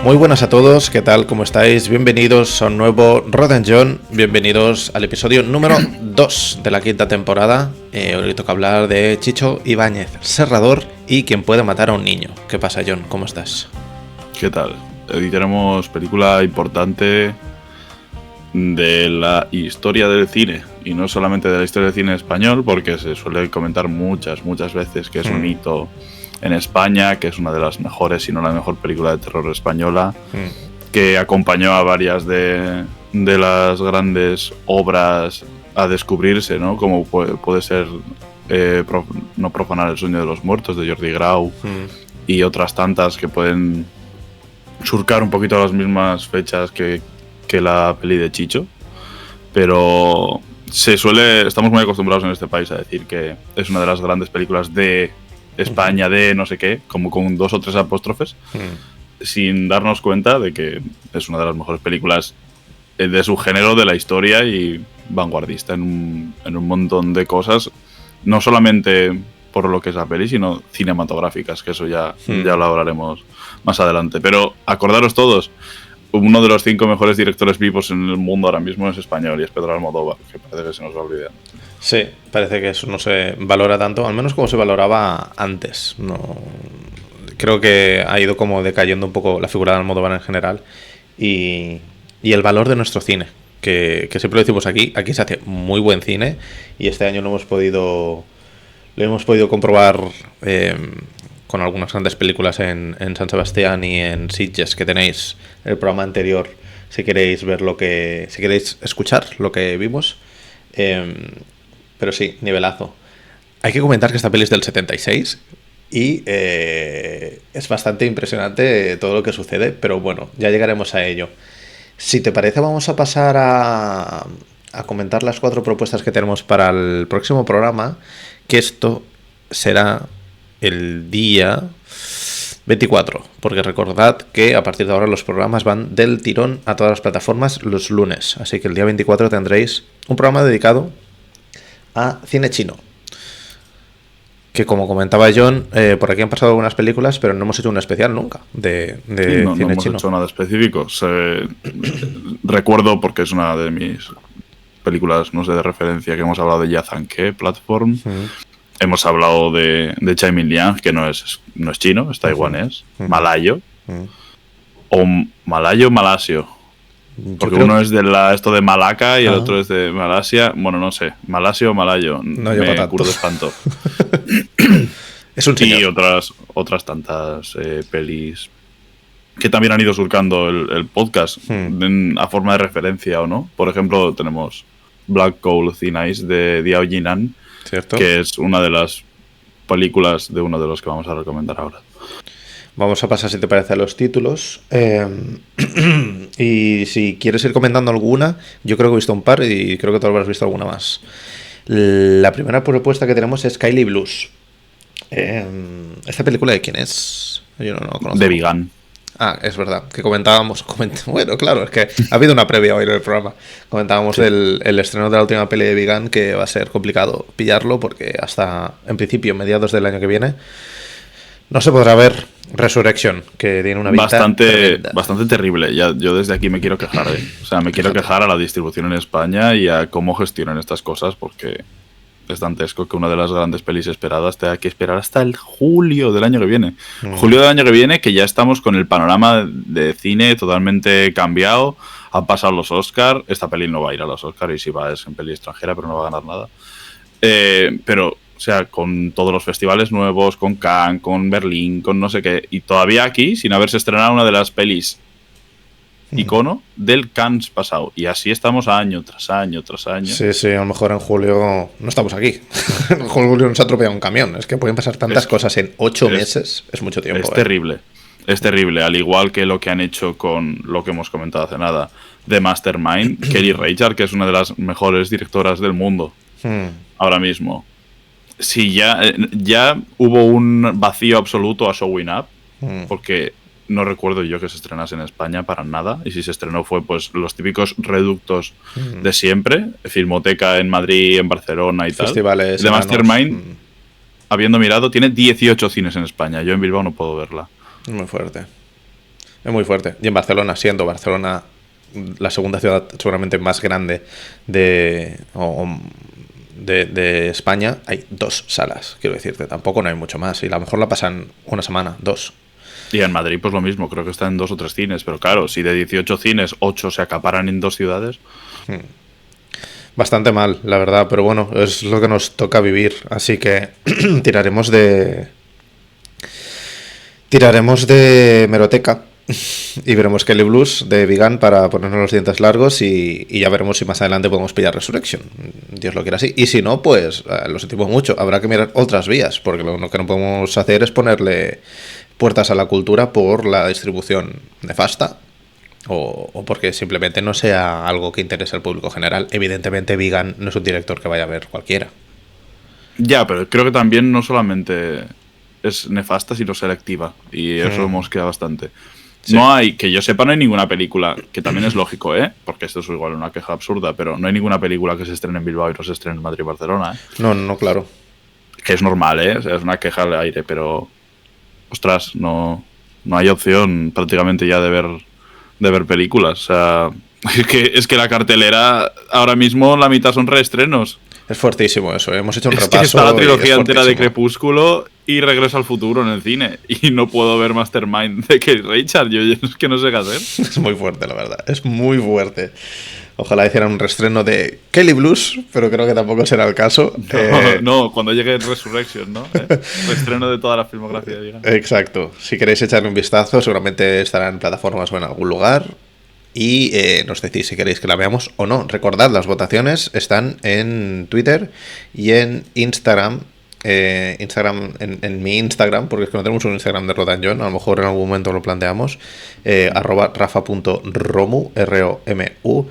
Muy buenas a todos, ¿qué tal? ¿Cómo estáis? Bienvenidos a un nuevo Rotten John, bienvenidos al episodio número 2 de la quinta temporada. Hoy toca hablar de Chicho Ibáñez Serrador y Quien puede matar a un niño. ¿Qué pasa, John? ¿Cómo estás? ¿Qué tal? Hoy tenemos película importante de la historia del cine, y no solamente de la historia del cine español, porque se suele comentar muchas veces que es un hito en España, que es una de las mejores, si no la mejor película de terror española, que acompañó a varias de las grandes obras a descubrirse, ¿no? Como puede ser No profanar el sueño de los muertos, de Jordi Grau, y otras tantas que pueden surcar un poquito las mismas fechas que la peli de Chicho, pero estamos muy acostumbrados en este país a decir que es una de las grandes películas de España, de no sé qué, como con 2 o 3 apóstrofes, sin darnos cuenta de que es una de las mejores películas de su género, de la historia, y vanguardista en un montón de cosas, no solamente por lo que es la peli, sino cinematográficas, que eso ya lo hablaremos más adelante. Pero acordaros todos, uno de los 5 mejores directores vivos en el mundo ahora mismo es español, y es Pedro Almodóvar, que parece que se nos va olvidando. Sí, parece que eso no se valora tanto, al menos como se valoraba antes. No, creo que ha ido como decayendo un poco la figura de Almodóvar en general y el valor de nuestro cine, que siempre lo decimos aquí se hace muy buen cine, y este año lo hemos podido comprobar con algunas grandes películas en San Sebastián y en Sitges, que tenéis el programa anterior si queréis escuchar lo que vimos. Pero sí, nivelazo. Hay que comentar que esta peli es del 76 y es bastante impresionante todo lo que sucede, pero bueno, ya llegaremos a ello. Si te parece, vamos a pasar a comentar las 4 propuestas que tenemos para el próximo programa, que esto será el día 24, porque recordad que a partir de ahora los programas van del tirón a todas las plataformas los lunes, así que el día 24 tendréis un programa dedicado a cine chino, que, como comentaba John, por aquí han pasado algunas películas, pero no hemos hecho un especial nunca de no cine hemos chino. hecho nada específico. Recuerdo, porque es una de mis películas, no sé, de referencia, que hemos hablado de Yazanke Platform. Hemos hablado de Chai Min Liang, que no es chino, es taiwanés, malayo, o malasio. Porque uno es de esto de Malaca y el otro es de Malasia. Bueno, no sé, malasio o malayo. No me curo de espanto. Es un señor. Y otras tantas pelis que también han ido surcando el podcast a forma de referencia o no. Por ejemplo, tenemos Black Coal Thin Ice de Diao Jinan, ¿cierto? Que es una de las películas de uno de los que vamos a recomendar ahora. Vamos a pasar, si te parece, a los títulos. Y si quieres ir comentando alguna, yo creo que he visto un par y creo que tú habrás visto alguna más. La primera propuesta que tenemos es Kylie Blues. ¿Esta película de quién es? Yo no lo conozco. De Vigan. Ah, es verdad, que comentábamos. Bueno, claro, es que ha habido una previa hoy en el programa. Comentábamos el estreno de la última peli de Vigan, que va a ser complicado pillarlo porque hasta, en principio, mediados del año que viene, no se podrá ver Resurrection, que tiene una pinta bastante terrible. Yo desde aquí me quiero quejar. O sea, me quiero quejar a la distribución en España y a cómo gestionan estas cosas, porque es dantesco que una de las grandes pelis esperadas tenga que esperar hasta el julio del año que viene. Julio del año que viene, que ya estamos con el panorama de cine totalmente cambiado. Han pasado los Oscar. Esta peli no va a ir a los Oscar, y si va es en peli extranjera, pero no va a ganar nada. Pero, o sea, con todos los festivales nuevos, con Cannes, con Berlín, con no sé qué, y todavía aquí, sin haberse estrenado una de las pelis icono del Cannes pasado. Y así estamos año tras año tras año. Sí, a lo mejor en julio no estamos aquí. En julio nos ha atropellado un camión. Es que pueden pasar tantas cosas en 8 meses. Es mucho tiempo. Es terrible. Es terrible. Al igual que lo que han hecho con lo que hemos comentado hace nada, de Mastermind, Kelly Reichardt, que es una de las mejores directoras del mundo ahora mismo. Sí, ya hubo un vacío absoluto a Showing Up, porque no recuerdo yo que se estrenase en España para nada. Y si se estrenó fue pues los típicos reductos de siempre. Filmoteca en Madrid, en Barcelona y festivales tal. De Mastermind, enanos. habiendo mirado, tiene 18 cines en España. Yo en Bilbao no puedo verla. Es muy fuerte. Es muy fuerte. Y en Barcelona, siendo Barcelona la segunda ciudad seguramente más grande de España, hay 2 salas, quiero decirte. Tampoco no hay mucho más. Y a lo mejor la pasan una semana, 2. Y en Madrid pues lo mismo, creo que está en 2 o 3 cines. Pero claro, si de 18 cines, 8 se acaparan en 2 ciudades... Bastante mal, la verdad. Pero bueno, es lo que nos toca vivir. Así que tiraremos de meroteca y veremos Kelly Blues de Vegan para ponernos los dientes largos y ya veremos si más adelante podemos pillar Resurrection. Dios lo quiera así. Y si no, pues lo sentimos mucho. Habrá que mirar otras vías, porque lo que no podemos hacer es ponerle puertas a la cultura por la distribución nefasta o porque simplemente no sea algo que interese al público general. Evidentemente Vegan no es un director que vaya a ver cualquiera. Ya, pero creo que también no solamente es nefasta, sino selectiva. Y eso hemos quedado bastante. Sí. No hay, que yo sepa, no hay ninguna película, que también es lógico, porque esto es igual una queja absurda, pero no hay ninguna película que se estrene en Bilbao y no se estrene en Madrid y Barcelona. No, claro. Que es normal, o sea, es una queja al aire, pero ostras, no hay opción prácticamente ya de ver películas. O sea, es que la cartelera ahora mismo la mitad son reestrenos. Es fuertísimo eso, hemos hecho un repaso. Que está la trilogía entera de Crepúsculo y Regreso al Futuro en el cine. Y no puedo ver Mastermind de Keith Richards. Yo es que no sé qué hacer. Es muy fuerte, la verdad. Es muy fuerte. Ojalá hicieran un reestreno de Kelly Blues, pero creo que tampoco será el caso. No, cuando llegue Resurrection, ¿no? Reestreno de toda la filmografía de Vegan. Exacto. Si queréis echarle un vistazo, seguramente estará en plataformas o en algún lugar. Y nos decís si queréis que la veamos o no. Recordad, las votaciones están en Twitter y en Instagram. En mi Instagram, porque es que no tenemos un Instagram de Rodanjon, a lo mejor en algún momento lo planteamos, @rafa.romu, ROMU,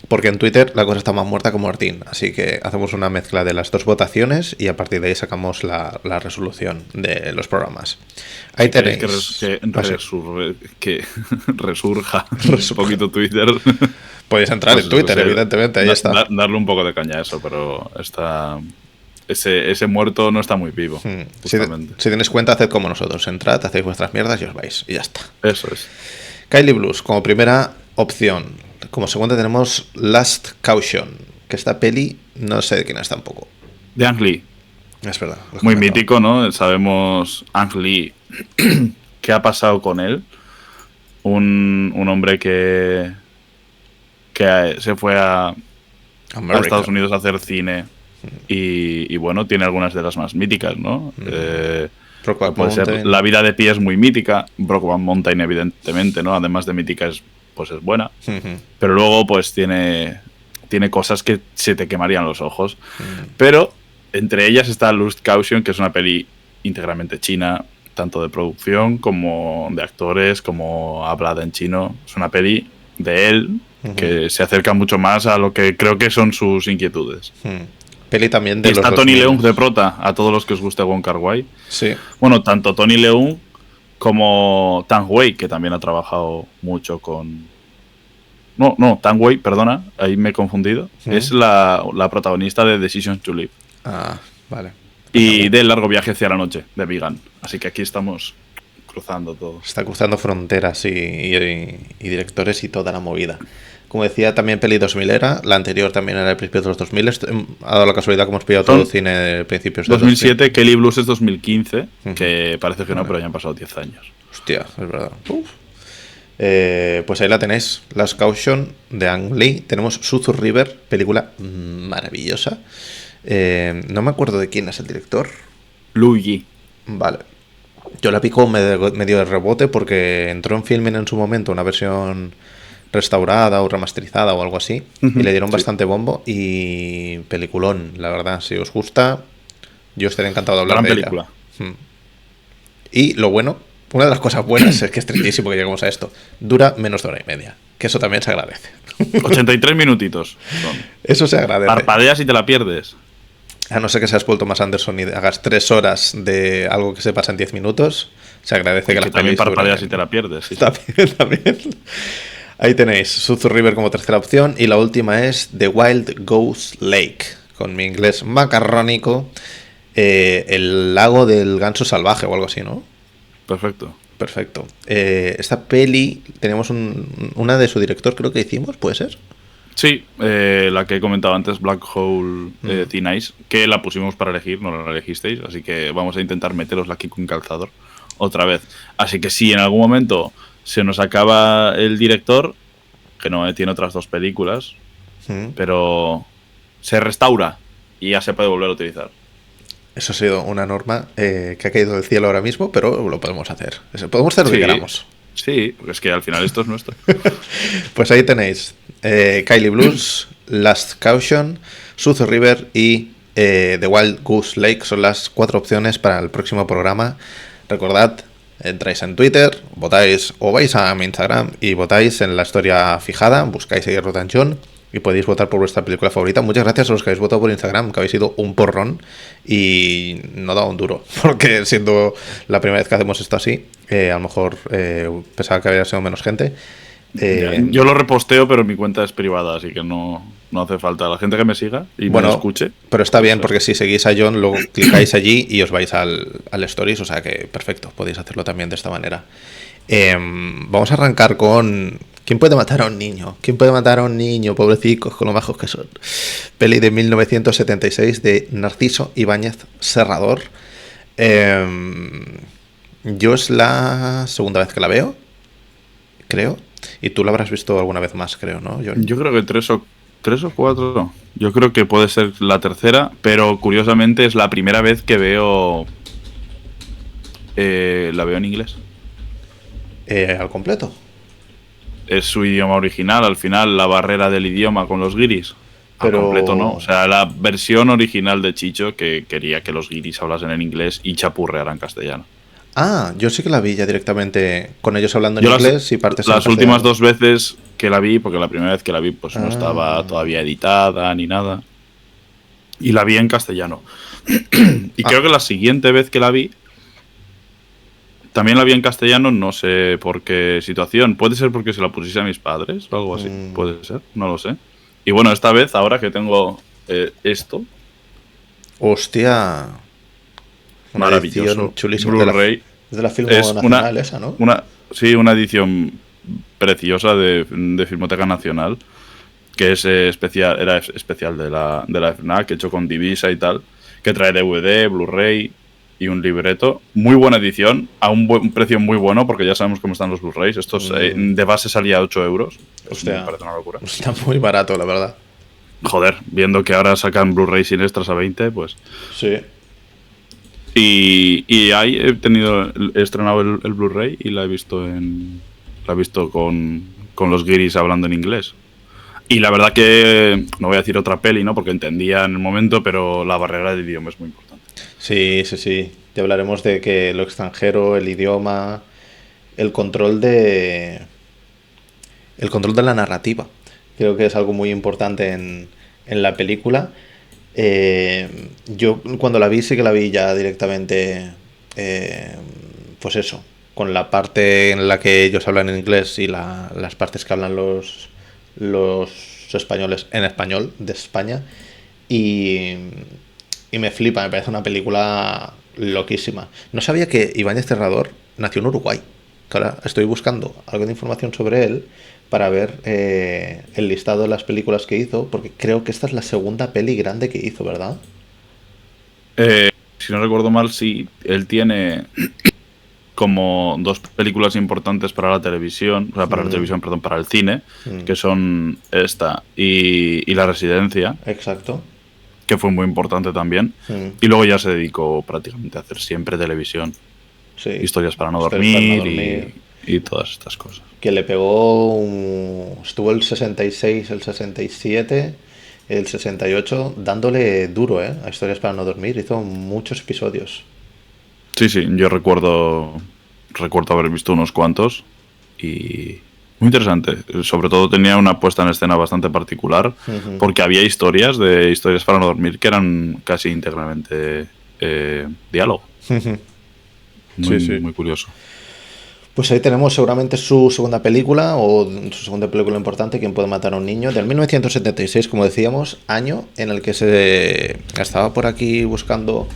porque en Twitter la cosa está más muerta que Martín, así que hacemos una mezcla de las 2 votaciones y a partir de ahí sacamos la resolución de los programas. Ahí tenéis. Que resurja un poquito Twitter. Podéis entrar en Twitter, evidentemente, ahí está. Darle un poco de caña a eso, pero está... Ese muerto no está muy vivo. Si tenéis cuenta, haced como nosotros. Entrad, hacéis vuestras mierdas y os vais. Y ya está. Eso es. Kylie Blues como primera opción. Como segunda tenemos Last Caution, que esta peli no sé de quién es tampoco. De Ang Lee. Es verdad. Muy mítico, ¿no? Sabemos Ang Lee. ¿Qué ha pasado con él? Un hombre que se fue a Estados Unidos a hacer cine. Y bueno, tiene algunas de las más míticas, ¿no? Puede ser La vida de Pi es muy mítica. Brokeback Mountain, evidentemente, ¿no? Además de mítica, es buena. Pero luego, pues, tiene cosas que se te quemarían los ojos. Pero entre ellas está Lust Caution, que es una peli íntegramente china, tanto de producción como de actores, como hablada en chino. Es una peli de él que se acerca mucho más a lo que creo que son sus inquietudes. Peli también de y está Tony Leung de prota, a todos los que os guste Wong Kar-wai. Sí. Bueno, tanto Tony Leung como Tang Wei, que también ha trabajado mucho con... No, Tang Wei, perdona, ahí me he confundido. Es la protagonista de Decisions to Live. Ah, vale. Y de Largo viaje hacia la noche, de Vegan. Así que aquí estamos cruzando todo. Está cruzando fronteras y directores y toda la movida. Como decía, también peli 2000 era. La anterior también era el principio de los 2000. Ha dado la casualidad que hemos pillado todo el cine de principios de 2007, 2000. Kelly Blues es 2015, que parece que no, pero ya han pasado 10 años. Hostia, es verdad. Pues ahí la tenéis. Last Caution de Ang Lee. Tenemos Suzu River, película maravillosa. No me acuerdo de quién es el director. Lu Yi. Vale. Yo la pico medio de rebote porque entró en Filmin en su momento una versión restaurada o remasterizada o algo así, y le dieron bastante bombo y peliculón, la verdad. Si os gusta, yo estaré encantado de hablar de película. Ella. Y lo bueno, una de las cosas buenas es que es tristísimo que lleguemos a esto, dura menos de 1:30, que eso también se agradece. 83 minutitos son. Eso se agradece. Parpadeas y te la pierdes. A no ser que seas Paul Thomas Anderson y hagas 3 horas de algo que se pasa en 10 minutos, se agradece que las también pelis parpadeas duren. y te la pierdes. Sí. También. Ahí tenéis Suzu River como tercera opción. Y la última es The Wild Goose Lake, con mi inglés macarrónico. El lago del ganso salvaje o algo así, ¿no? Perfecto. Perfecto. Esta peli, tenemos una de su director, creo que hicimos, ¿puede ser? Sí, la que he comentado antes, Black Hole Thin Ice, que la pusimos para elegir, no la elegisteis, así que vamos a intentar meterosla aquí con calzador otra vez. Así que si en algún momento se nos acaba el director, que no tiene otras 2 películas, pero se restaura y ya se puede volver a utilizar. Eso ha sido una norma que ha caído del cielo ahora mismo, pero lo podemos hacer. Podemos hacer lo que queramos. Sí, porque es que al final esto es nuestro. Pues ahí tenéis Kylie Blues, Last Caution, Suzu River y The Wild Goose Lake. Son las 4 opciones para el próximo programa. Recordad, entráis en Twitter, votáis o vais a mi Instagram y votáis en la historia fijada, buscáis ahí Rotan John y podéis votar por vuestra película favorita. Muchas gracias a los que habéis votado por Instagram, que habéis sido un porrón y no da un duro, porque siendo la primera vez que hacemos esto así, a lo mejor pensaba que había sido menos gente. Yo lo reposteo, pero mi cuenta es privada, así que no hace falta. La gente que me siga y me escuche. Pero está bien, porque si seguís a John, luego clicáis allí y os vais al Stories, o sea que perfecto, podéis hacerlo también de esta manera. Vamos a arrancar con ¿quién puede matar a un niño? ¿Quién puede matar a un niño? Pobrecicos, con lo majos que son. Peli de 1976 de Narciso Ibáñez Serrador. Yo es la segunda vez que la veo, creo. Y tú la habrás visto alguna vez más, creo, ¿no, John? Yo creo que 3 o 4. Yo creo que puede ser la tercera, pero curiosamente es la primera vez que veo... la veo en inglés. Al completo. Es su idioma original, al final, la barrera del idioma con los guiris. Pero... Al completo no. O sea, la versión original de Chicho, que quería que los guiris hablasen en inglés y chapurrearan castellano. Ah, yo sí que la vi ya directamente con ellos hablando en inglés y partes en Las últimas 2 veces que la vi, porque la primera vez que la vi pues no estaba todavía editada ni nada, y la vi en castellano. Y creo que la siguiente vez que la vi también la vi en castellano, no sé por qué situación. Puede ser porque se la pusiese a mis padres o algo así. Puede ser, no lo sé. Y bueno, esta vez, ahora que tengo esto... Hostia... Una maravilloso. Chulísima. Blu-ray. Es de la Filmo Nacional esa, ¿no? Sí, una edición preciosa de Filmoteca Nacional, que es especial, era especial de la FNAC, hecho con divisa y tal, que trae DVD, Blu-ray y un libreto. Muy buena edición, a un precio muy bueno, porque ya sabemos cómo están los Blu-rays. Estos de base salía a 8 euros. Hostia, me parece una locura. Está muy barato, la verdad. Joder, viendo que ahora sacan Blu-ray sin extras a 20, pues... Sí. Y ahí he estrenado el Blu-ray y la he visto con los guiris hablando en inglés. Y la verdad que no voy a decir otra peli, ¿no? Porque entendía en el momento, pero la barrera de idioma es muy importante. Sí. Ya hablaremos de que lo extranjero, el idioma, el control de la narrativa. Creo que es algo muy importante en la película. Yo cuando la vi sí que la vi ya directamente, pues eso, con la parte en la que ellos hablan en inglés y las partes que hablan los españoles en español de España, y me flipa, me parece una película loquísima. No sabía que Ibáñez Serrador nació en Uruguay. Ahora estoy buscando algo de información sobre él para ver el listado de las películas que hizo, porque creo que esta es la segunda peli grande que hizo, ¿verdad? Si no recuerdo mal, sí, él tiene como 2 películas importantes para la televisión, o sea, para la televisión, perdón, para el cine, que son esta y La Residencia. Exacto. Que fue muy importante también. Y luego ya se dedicó prácticamente a hacer siempre televisión. Sí. Historias para no dormir. Y todas estas cosas. Que le pegó estuvo el 66, el 67, el 68 dándole duro a Historias para no dormir. Hizo muchos episodios. Sí, yo recuerdo haber visto unos cuantos y Muy interesante. Sobre todo tenía una puesta en escena bastante particular, porque había historias para no dormir que eran casi íntegramente diálogo. Sí, sí. Muy curioso. Pues ahí tenemos seguramente su segunda película, o su segunda película importante, ¿Quién puede matar a un niño?, del 1976, como decíamos, año en el que se estaba por aquí buscando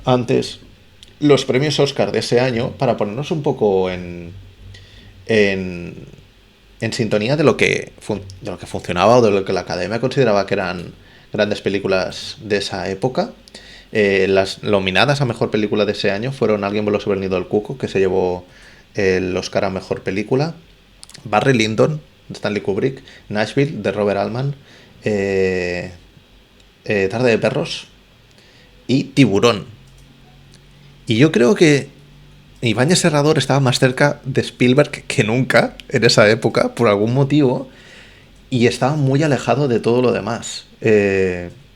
antes los premios Oscar de ese año para ponernos un poco en, en sintonía de lo que funcionaba o de lo que la Academia consideraba que eran grandes películas de esa época. Las nominadas a Mejor Película de ese año fueron Alguien voló sobre el nido del cuco, que se llevó el Oscar a Mejor Película, Barry Lyndon, de Stanley Kubrick, Nashville, de Robert Altman, Tarde de Perros y Tiburón. Y yo creo que Ibáñez Serrador estaba más cerca de Spielberg que nunca en esa época, por algún motivo, y estaba muy alejado de todo lo demás.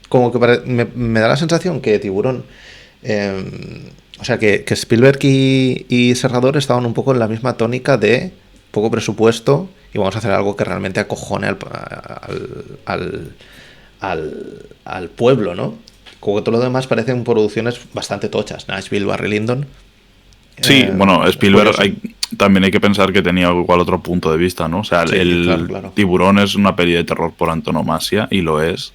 Como que me da la sensación que Tiburón... o sea, que Spielberg y Serrador estaban un poco en la misma tónica de poco presupuesto y vamos a hacer algo que realmente acojone al pueblo, ¿no? Como que todo lo demás parecen producciones bastante tochas. Nashville, Barry Lyndon. Sí, bueno, Spielberg también hay que pensar que tenía igual otro punto de vista, ¿no? O sea, Sí, claro. Tiburón es una peli de terror por antonomasia, y lo es,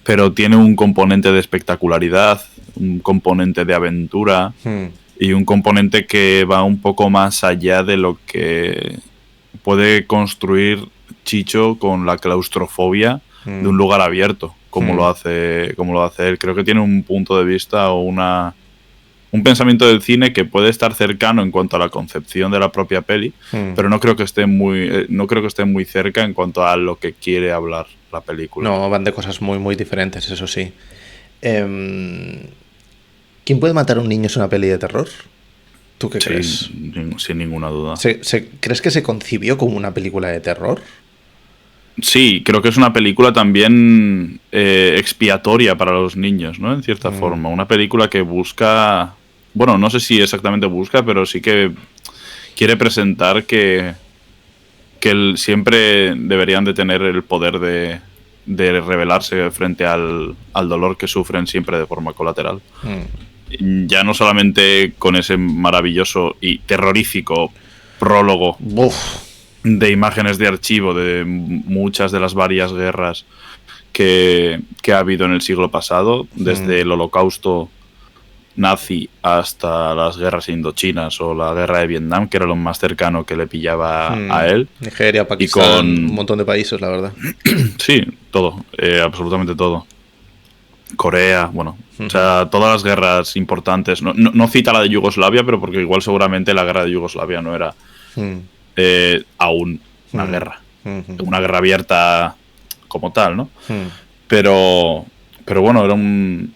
pero tiene un componente de espectacularidad, un componente de aventura y un componente que va un poco más allá de lo que puede construir Chicho con la claustrofobia de un lugar abierto, como lo hace él. Creo que tiene un punto de vista o un pensamiento del cine que puede estar cercano en cuanto a la concepción de la propia peli, pero no creo que esté muy cerca en cuanto a lo que quiere hablar la película. No, van de cosas muy, muy diferentes, eso sí. ¿Quién puede matar a un niño es una peli de terror? ¿Tú qué crees? Sin ninguna duda. ¿Crees que se concibió como una película de terror? Sí, creo que es una película también expiatoria para los niños, ¿no? En cierta forma. Una película que busca... Bueno, no sé si exactamente busca, pero sí que quiere presentar que siempre deberían de tener el poder de rebelarse frente al dolor que sufren siempre de forma colateral. Ya no solamente con ese maravilloso y terrorífico prólogo de imágenes de archivo de muchas de las varias guerras que ha habido en el siglo pasado, desde el Holocausto nazi hasta las guerras indochinas o la guerra de Vietnam, que era lo más cercano que le pillaba a él. Nigeria, Pakistán, un montón de países, la verdad. Sí, todo, absolutamente todo. Corea, bueno, o sea, todas las guerras importantes. No cita la de Yugoslavia, pero porque igual seguramente la guerra de Yugoslavia no era aún una guerra. Una guerra abierta como tal, ¿no? Pero bueno, era un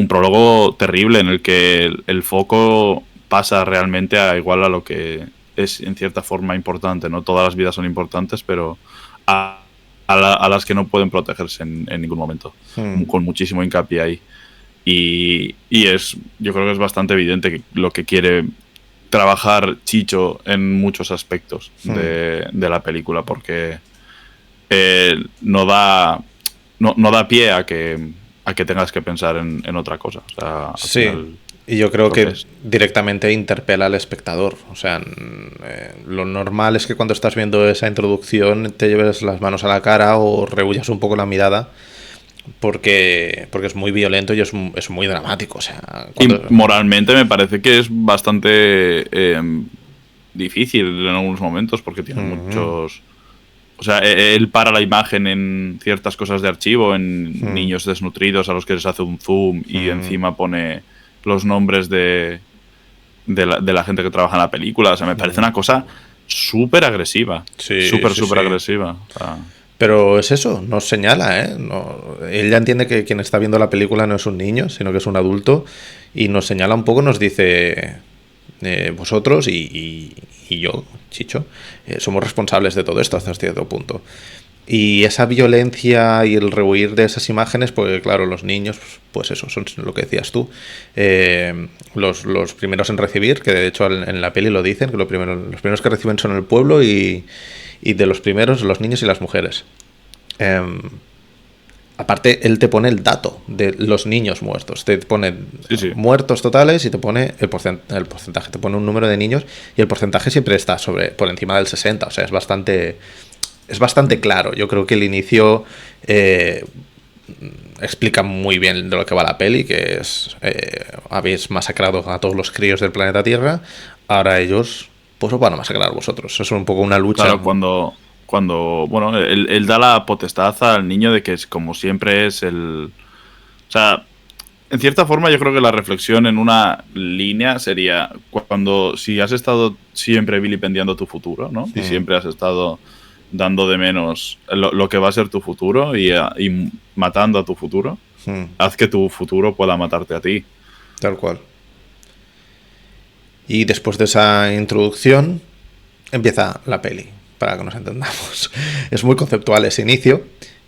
prólogo terrible en el que el foco pasa realmente a igual a lo que es en cierta forma importante, ¿no? Todas las vidas son importantes, pero a las que no pueden protegerse en ningún momento, con muchísimo hincapié ahí. Y yo creo que es bastante evidente que lo que quiere trabajar Chicho en muchos aspectos de la película, porque no da pie a que tengas que pensar en otra cosa. O sea, sí, final, y yo creo que directamente interpela al espectador. O sea, lo normal es que cuando estás viendo esa introducción te lleves las manos a la cara o rehuyas un poco la mirada, porque es muy violento y es muy dramático. O sea, y moralmente me parece que es bastante difícil en algunos momentos, porque tiene muchos... O sea, él para la imagen en ciertas cosas de archivo, en niños desnutridos a los que les hace un zoom y encima pone los nombres de la gente que trabaja en la película. O sea, me parece una cosa súper agresiva. Sí, súper agresiva. O sea, pero es eso, nos señala, ¿eh? Él ya entiende que quien está viendo la película no es un niño, sino que es un adulto, y nos señala un poco, nos dice... vosotros y yo, Chicho, somos responsables de todo esto hasta cierto punto. Y esa violencia y el rehuir de esas imágenes, pues claro, los niños, pues eso, son lo que decías tú, los primeros en recibir, que de hecho en la peli lo dicen, que los primeros que reciben son el pueblo y y de los primeros, los niños y las mujeres. Aparte, él te pone el dato de los niños muertos. Te pone muertos totales y te pone el porcentaje. Te pone un número de niños y el porcentaje siempre está por encima del 60. O sea, es bastante claro. Yo creo que el inicio explica muy bien de lo que va la peli, que es habéis masacrado a todos los críos del planeta Tierra, ahora ellos pues os van a masacrar a vosotros. Es un poco una lucha. Claro, cuando bueno, él da la potestad al niño de que es como siempre es el... O sea, en cierta forma yo creo que la reflexión en una línea sería si has estado siempre vilipendiando tu futuro, ¿no? Y siempre has estado dando de menos lo que va a ser tu futuro y matando a tu futuro, haz que tu futuro pueda matarte a ti. Tal cual. Y después de esa introducción empieza la peli, para que nos entendamos. Es muy conceptual ese inicio,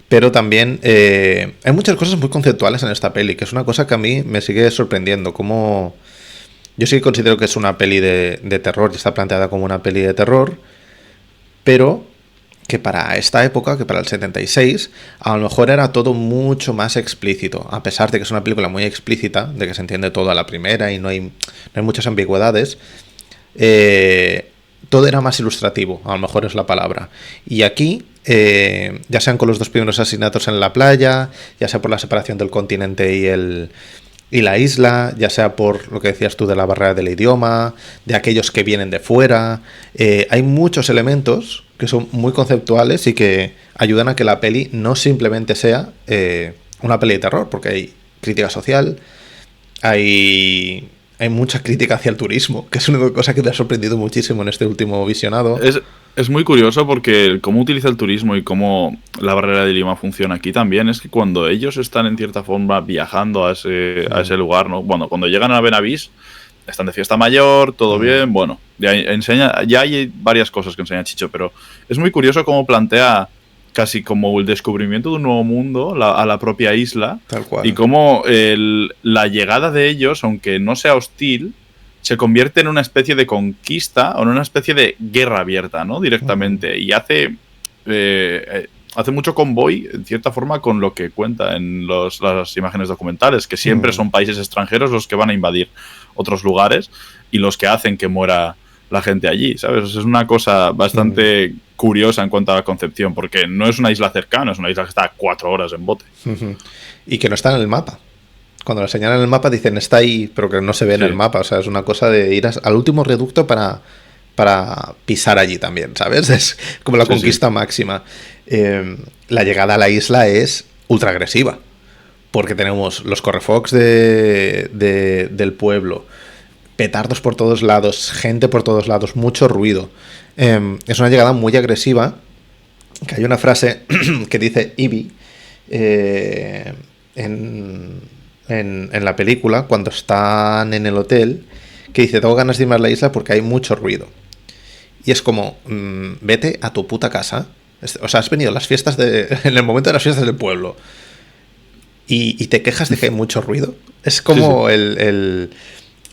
pero también hay muchas cosas muy conceptuales en esta peli, que es una cosa que a mí me sigue sorprendiendo. Como yo sí considero que es una peli de terror y está planteada como una peli de terror, pero que para esta época, que para el 76, a lo mejor era todo mucho más explícito, a pesar de que es una película muy explícita, de que se entiende todo a la primera y no hay muchas ambigüedades. Todo era más ilustrativo, a lo mejor es la palabra. Y aquí, ya sean con los 2 primeros asesinatos en la playa, ya sea por la separación del continente y la isla, ya sea por lo que decías tú de la barrera del idioma, de aquellos que vienen de fuera, hay muchos elementos que son muy conceptuales y que ayudan a que la peli no simplemente sea una peli de terror, porque hay crítica social, hay mucha crítica hacia el turismo, que es una cosa que me ha sorprendido muchísimo en este último visionado. Es muy curioso porque cómo utiliza el turismo y cómo la barrera del idioma funciona aquí también es que cuando ellos están en cierta forma viajando a ese lugar, ¿no? Bueno, cuando llegan a Benavís, están de fiesta mayor, todo bien, bueno, ya hay varias cosas que enseña Chicho, pero es muy curioso cómo plantea casi como el descubrimiento de un nuevo mundo a la propia isla. Tal cual. Y cómo la llegada de ellos, aunque no sea hostil, se convierte en una especie de conquista o en una especie de guerra abierta, ¿no? Directamente. Y hace mucho convoy, en cierta forma, con lo que cuenta en las imágenes documentales, que siempre son países extranjeros los que van a invadir otros lugares y los que hacen que muera la gente allí, ¿sabes? Es una cosa bastante curiosa en cuanto a la concepción, porque no es una isla cercana, es una isla que está a 4 horas en bote. Y que no está en el mapa. Cuando la señalan en el mapa dicen está ahí, pero que no se ve en el mapa. O sea, es una cosa de ir al último reducto para pisar allí también, ¿sabes? Es como la conquista máxima. La llegada a la isla es ultra agresiva, porque tenemos los correfocs del pueblo, petardos por todos lados, gente por todos lados, mucho ruido. Es una llegada muy agresiva, que hay una frase que dice Ivy en la película, cuando están en el hotel, que dice, tengo ganas de irme a la isla porque hay mucho ruido. Y es como, vete a tu puta casa. O sea, has venido a las fiestas en el momento de las fiestas del pueblo y te quejas de que hay mucho ruido. Es como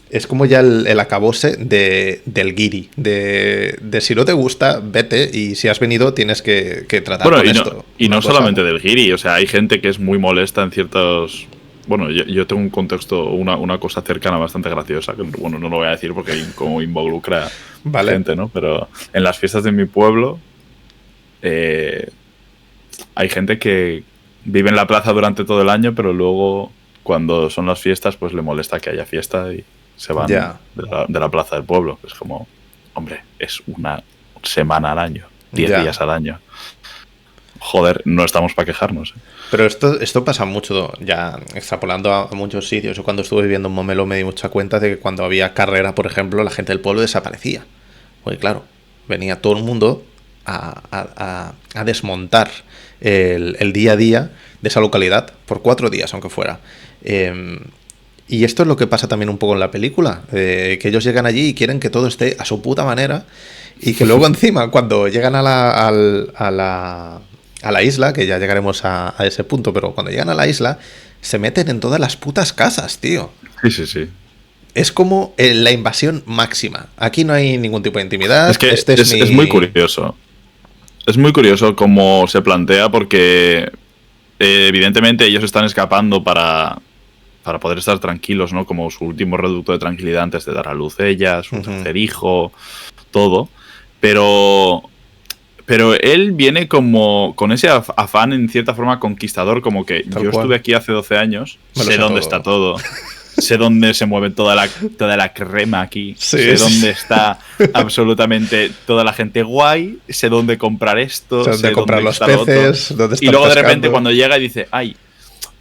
es como ya el acabose del guiri, de si no te gusta, vete, y si has venido tienes que tratar con esto. Y no solamente del guiri, o sea, hay gente que es muy molesta en ciertos... Bueno, yo tengo un contexto, una cosa cercana bastante graciosa, que bueno, no lo voy a decir porque como involucra gente, ¿no? Pero en las fiestas de mi pueblo hay gente que vive en la plaza durante todo el año, pero luego cuando son las fiestas pues le molesta que haya fiesta y se van de la plaza del pueblo. Es como, hombre, es una semana al año, 10 días al año. Joder, no estamos para quejarnos. Pero esto pasa mucho, ya extrapolando a muchos sitios. Yo cuando estuve viviendo en Momelo me di mucha cuenta de que cuando había carrera, por ejemplo, la gente del pueblo desaparecía. Porque claro, venía todo el mundo a desmontar el día a día de esa localidad, por 4 días, aunque fuera. Y esto es lo que pasa también un poco en la película, que ellos llegan allí y quieren que todo esté a su puta manera, y que luego encima, cuando llegan a la isla, que ya llegaremos a ese punto, pero cuando llegan a la isla, se meten en todas las putas casas, tío. Sí. Es como la invasión máxima. Aquí no hay ningún tipo de intimidad. Es que es muy curioso. Es muy curioso cómo se plantea porque evidentemente ellos están escapando para poder estar tranquilos, ¿no? Como su último reducto de tranquilidad antes de dar a luz ella, su tercer hijo, todo. Pero él viene como con ese afán en cierta forma conquistador, como que Tal yo cual. estuve aquí hace 12 años, Me lo sé sé dónde todo. está todo. Sé dónde se mueve toda la crema aquí. Sí, Sé sí. dónde está absolutamente toda la gente guay. Sé dónde comprar esto. Sé dónde Sé comprar dónde los está lo otro. peces, dónde Y están luego de repente pescando. cuando llega y dice, ay,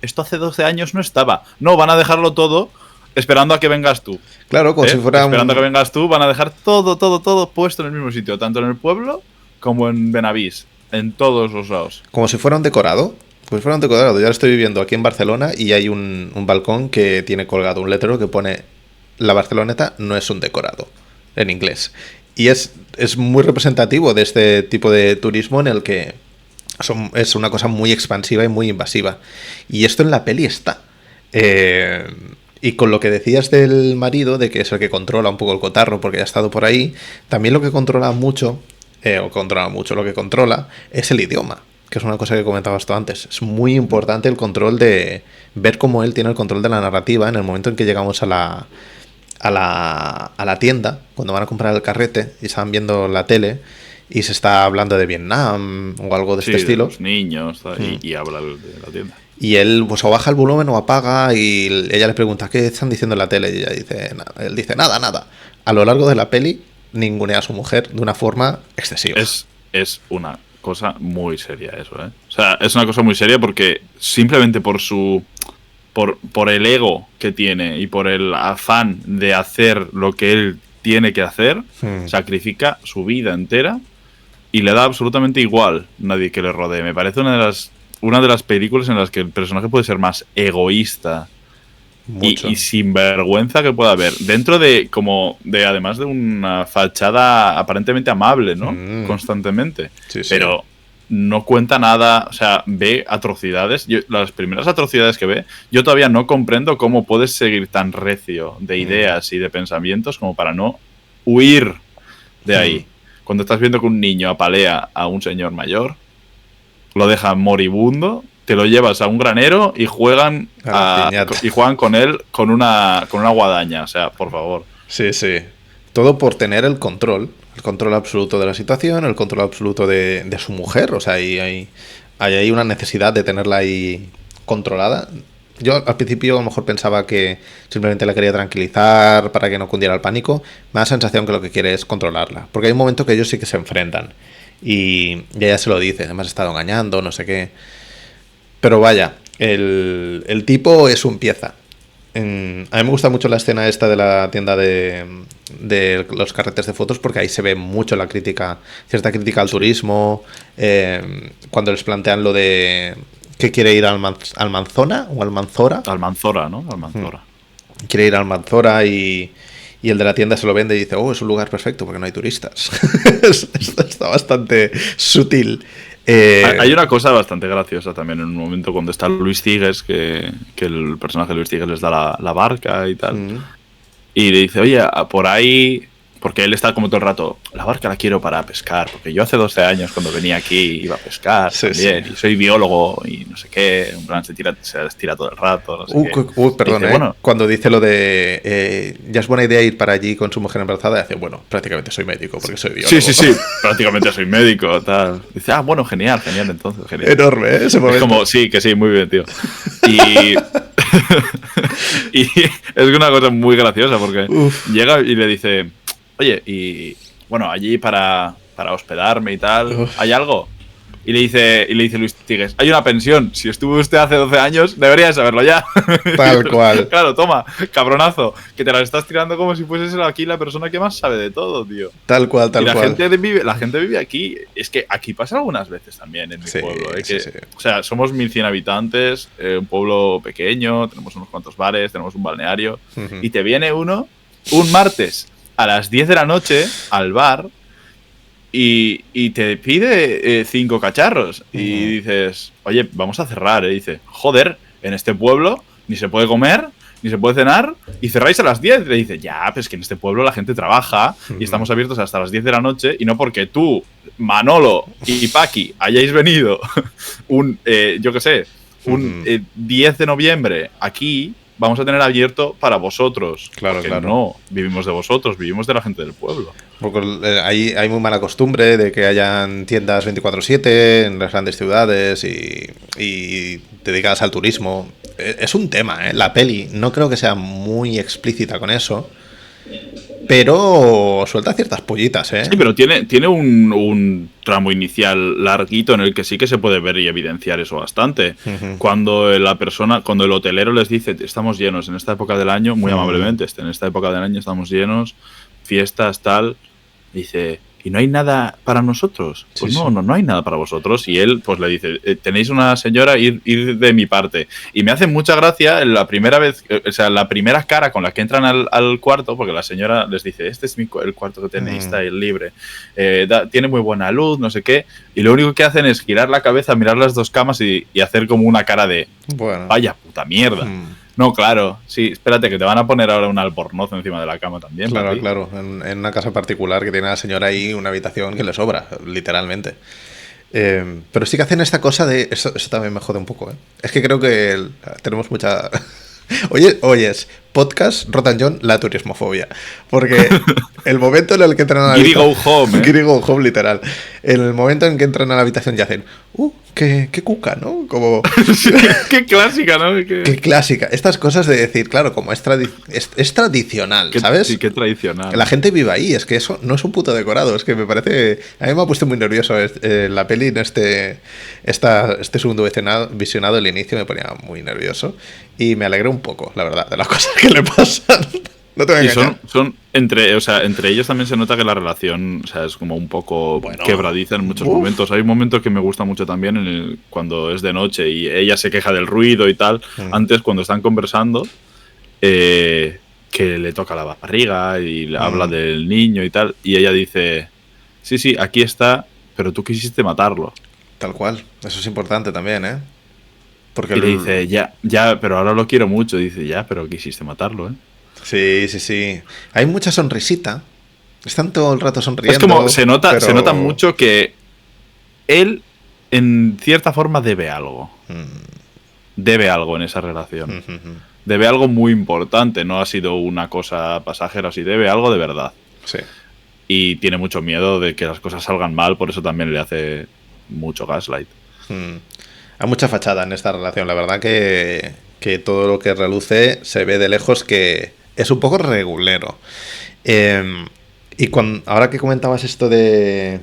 esto hace 12 años no estaba. No, van a dejarlo todo esperando a que vengas tú. Claro, como si fuera Esperando a que un, vengas tú, van a dejar todo puesto en el mismo sitio, tanto en el pueblo como en Benavís, en todos los lados. como si fuera un decorado. Como si fuera un decorado. Yo ahora estoy viviendo aquí en Barcelona y hay un balcón que tiene colgado un letrero que pone La Barceloneta no es un decorado, en inglés. Y es muy representativo de este tipo de turismo en el que es una cosa muy expansiva y muy invasiva. Y esto en la peli está. Eh, y con lo que decías del marido, de que es el que controla un poco el cotarro porque ya ha estado por ahí, también lo que controla mucho, lo que controla es el idioma, que es una cosa que comentabas tú antes. Es muy importante el control de ver cómo él tiene el control de la narrativa en el momento en que llegamos a la tienda, cuando van a comprar el carrete y están viendo la tele y se está hablando de Vietnam o algo de Sí, este de estilo. los niños y habla de la tienda. Y él pues o baja el volumen o apaga y ella le pregunta ¿qué están diciendo en la tele? Y ella dice, él dice nada, nada. A lo largo de la peli ningunea a su mujer de una forma excesiva. Es una cosa muy seria eso, ¿eh? O sea, es una cosa muy seria porque simplemente por el ego que tiene y por el afán de hacer lo que él tiene que hacer, sacrifica su vida entera y le da absolutamente igual nadie que le rodee. Me parece una de las películas en las que el personaje puede ser más egoísta Mucho. y sinvergüenza que pueda haber. Dentro de, además de una fachada aparentemente amable, ¿no? Constantemente. Sí, sí. Pero no cuenta nada, o sea, ve atrocidades. Las primeras atrocidades que ve, yo todavía no comprendo cómo puedes seguir tan recio de ideas y de pensamientos como para no huir de ahí. Cuando estás viendo que un niño apalea a un señor mayor, lo deja moribundo, te lo llevas a un granero y juegan con él con una guadaña. O sea, por favor. Sí, sí. Todo por tener el control absoluto de la situación, el control absoluto de su mujer. O sea, hay una necesidad de tenerla ahí controlada. Yo al principio a lo mejor pensaba que simplemente la quería tranquilizar para que no cundiera el pánico. Me da la sensación que lo que quiere es controlarla. Porque hay un momento que ellos sí que se enfrentan. Y ella se lo dice, además ha estado engañando, no sé qué. Pero vaya, el tipo es un pieza. A mí me gusta mucho la escena esta de la tienda de los carretes de fotos porque ahí se ve mucho la crítica, cierta crítica al turismo, cuando les plantean lo de que quiere ir al Manzona o al Manzora. Almanzora, ¿no? Almanzora. Quiere ir al Manzora y el de la tienda se lo vende y dice, oh, es un lugar perfecto porque no hay turistas. Esto está bastante sutil. Hay una cosa bastante graciosa también en un momento cuando está Luis Cigues, que el personaje de Luis Cigues les da la barca y tal. Y le dice, oye, por ahí... Porque él está como todo el rato, la barca la quiero para pescar, porque yo hace 12 años cuando venía aquí iba a pescar también, y soy biólogo y no sé qué, en plan se estira todo el rato, no sé qué. Perdón, dice, bueno, cuando dice lo de ya es buena idea ir para allí con su mujer embarazada, dice, bueno, prácticamente soy médico porque soy biólogo. Sí, prácticamente soy médico, tal. Dice, bueno, genial, entonces, genial. Enorme, ¿eh? Ese momento. Es como, sí, muy bien, tío. Y... y es una cosa muy graciosa porque llega y le dice, oye, y bueno, allí para hospedarme y tal, ¿hay algo? Y le dice Luis Cigues, hay una pensión. Si estuvo usted hace 12 años, debería saberlo ya. Tal cual. Claro, toma, cabronazo, que te la estás tirando como si fueses aquí la persona que más sabe de todo, tío. Tal cual. La gente vive aquí. Es que aquí pasa algunas veces también en mi pueblo. Sí. O sea, somos 1100 habitantes, un pueblo pequeño, tenemos unos cuantos bares, tenemos un balneario. Y te viene uno un martes a las 10 de la noche al bar y te pide 5 cacharros. Y dices, oye, vamos a cerrar. Y dice, joder, en este pueblo ni se puede comer, ni se puede cenar, y cerráis a las 10. Y le dice, ya, pero es que en este pueblo la gente trabaja y estamos abiertos hasta las 10 de la noche, y no porque tú, Manolo y Paqui hayáis venido un 10 de noviembre aquí, vamos a tener abierto para vosotros. Claro, porque claro. no vivimos de vosotros, vivimos de la gente del pueblo. Porque hay muy mala costumbre de que hayan tiendas 24/7 en las grandes ciudades y dedicadas al turismo. Es un tema, ¿eh? La peli no creo que sea muy explícita con eso, pero suelta ciertas pollitas, ¿eh? Sí, pero tiene un tramo inicial larguito en el que sí que se puede ver y evidenciar eso bastante. Cuando cuando el hotelero les dice, estamos llenos en esta época del año, muy amablemente, en esta época del año estamos llenos, fiestas, tal, dice, ¿y no hay nada para nosotros? Pues Sí, no hay nada para vosotros. Y él pues le dice, tenéis una señora, ir de mi parte. Y me hace mucha gracia la primera vez, la primera cara con la que entran al cuarto, porque la señora les dice, este es el cuarto que tenéis, está ahí libre. Tiene muy buena luz, no sé qué. Y lo único que hacen es girar la cabeza, mirar las dos camas y hacer como una cara de, Bueno. vaya puta mierda. No, claro, sí, espérate, que te van a poner ahora un albornoz encima de la cama también. Claro, claro. En una casa particular que tiene la señora ahí una habitación que le sobra, literalmente. Pero sí que hacen esta cosa de... Eso también me jode un poco, ¿eh? Es que creo que tenemos mucha... Oyes, podcast Rotan John, la turismofobia. Porque el momento en el que entran a la Giri habitación... go home, ¿eh? Giri go home, literal. En el momento en que entran a la habitación y hacen... qué cuca, ¿no? Como... Sí, qué clásica, ¿no? Qué clásica. Estas cosas de decir, claro, como es tradicional, ¿sabes? Sí, qué tradicional. Que la gente viva ahí, es que eso no es un puto decorado, es que me parece... A mí me ha puesto muy nervioso la peli en este segundo visionado, el inicio me ponía muy nervioso y me alegré un poco, la verdad, de las cosas que le pasan. No te voy a Y engañar. son entre ellos también se nota que la relación, o sea, es como un poco quebradiza en muchos momentos. Hay un momento que me gusta mucho también cuando es de noche y ella se queja del ruido y tal. Antes, cuando están conversando, que le toca la barriga y le habla del niño y tal, y ella dice, sí, aquí está, pero tú quisiste matarlo. Tal cual, eso es importante también, ¿eh? Porque Y le dice, ya, pero ahora lo quiero mucho. Y dice, ya, pero quisiste matarlo, ¿eh? Sí. Hay mucha sonrisita. Están todo el rato sonriendo. Es como, se nota mucho que él, en cierta forma, debe algo. Debe algo en esa relación. Debe algo muy importante. No ha sido una cosa pasajera, sí, debe algo de verdad. Sí. Y tiene mucho miedo de que las cosas salgan mal, por eso también le hace mucho gaslight. Hay mucha fachada en esta relación. La verdad que todo lo que reluce se ve de lejos que es un poco regulero. Y ahora que comentabas esto del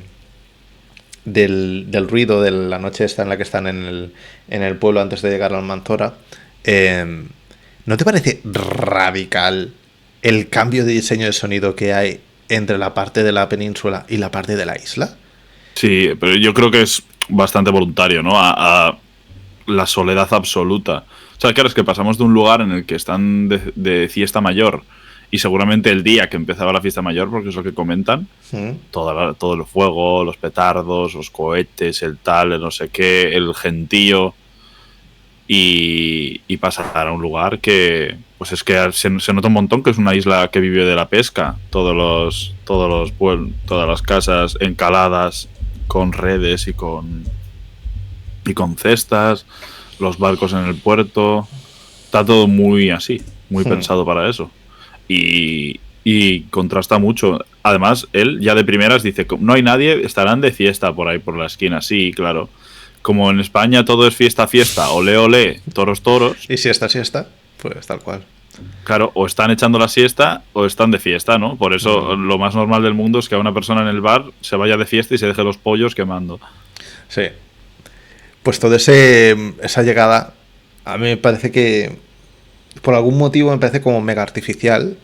ruido de la noche esta en la que están en el pueblo antes de llegar al Almanzora, ¿no te parece radical el cambio de diseño de sonido que hay entre la parte de la península y la parte de la isla? Sí, pero yo creo que es bastante voluntario, ¿no? A la soledad absoluta. O sea, claro, es que pasamos de un lugar en el que están de fiesta mayor y seguramente el día que empezaba la fiesta mayor, porque es lo que comentan, todo el fuego, los petardos, los cohetes, el tal, el no sé qué, el gentío, y pasar a un lugar que, pues es que se nota un montón que es una isla que vive de la pesca. Todas las casas encaladas con redes y con cestas, los barcos en el puerto, está todo muy así, muy pensado para eso. Y contrasta mucho. Además, él ya de primeras dice, no hay nadie, estarán de fiesta por ahí por la esquina. Sí, claro. Como en España todo es fiesta, olé, olé, toros. Y si está, pues tal cual. Claro, o están echando la siesta o están de fiesta, ¿no? Por eso lo más normal del mundo es que a una persona en el bar se vaya de fiesta y se deje los pollos quemando. Sí. Pues toda esa llegada, a mí me parece que, por algún motivo, me parece como mega artificial.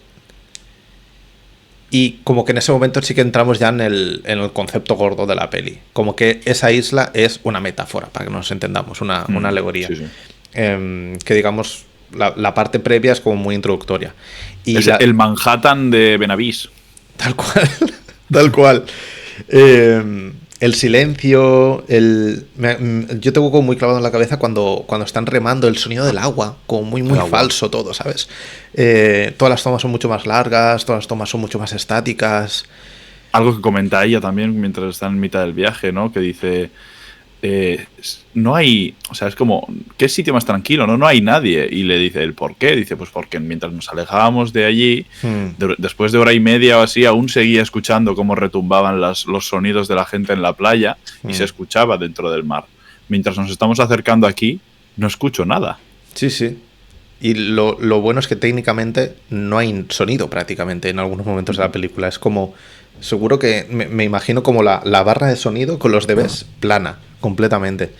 Y como que en ese momento sí que entramos ya en el concepto gordo de la peli. Como que esa isla es una metáfora, para que nos entendamos, una alegoría. Sí. Que digamos, la parte previa es como muy introductoria. Y es el Manhattan de Benavís. Tal cual, tal cual. el silencio, yo tengo como muy clavado en la cabeza cuando están remando el sonido del agua, como muy falso todo, ¿sabes? Todas las tomas son mucho más largas, todas las tomas son mucho más estáticas. Algo que comenta ella también mientras está en mitad del viaje, ¿no? Que dice, no hay, o sea, es como, ¿qué sitio más tranquilo? No hay nadie. Y le dice, ¿el por qué? Dice, pues porque mientras nos alejábamos de allí, después de hora y media o así, aún seguía escuchando cómo retumbaban los sonidos de la gente en la playa y se escuchaba dentro del mar. Mientras nos estamos acercando aquí, no escucho nada. Sí, sí. Y lo bueno es que técnicamente no hay sonido prácticamente en algunos momentos de la película. Es como, seguro que me imagino como la barra de sonido con los dBs plana, completamente.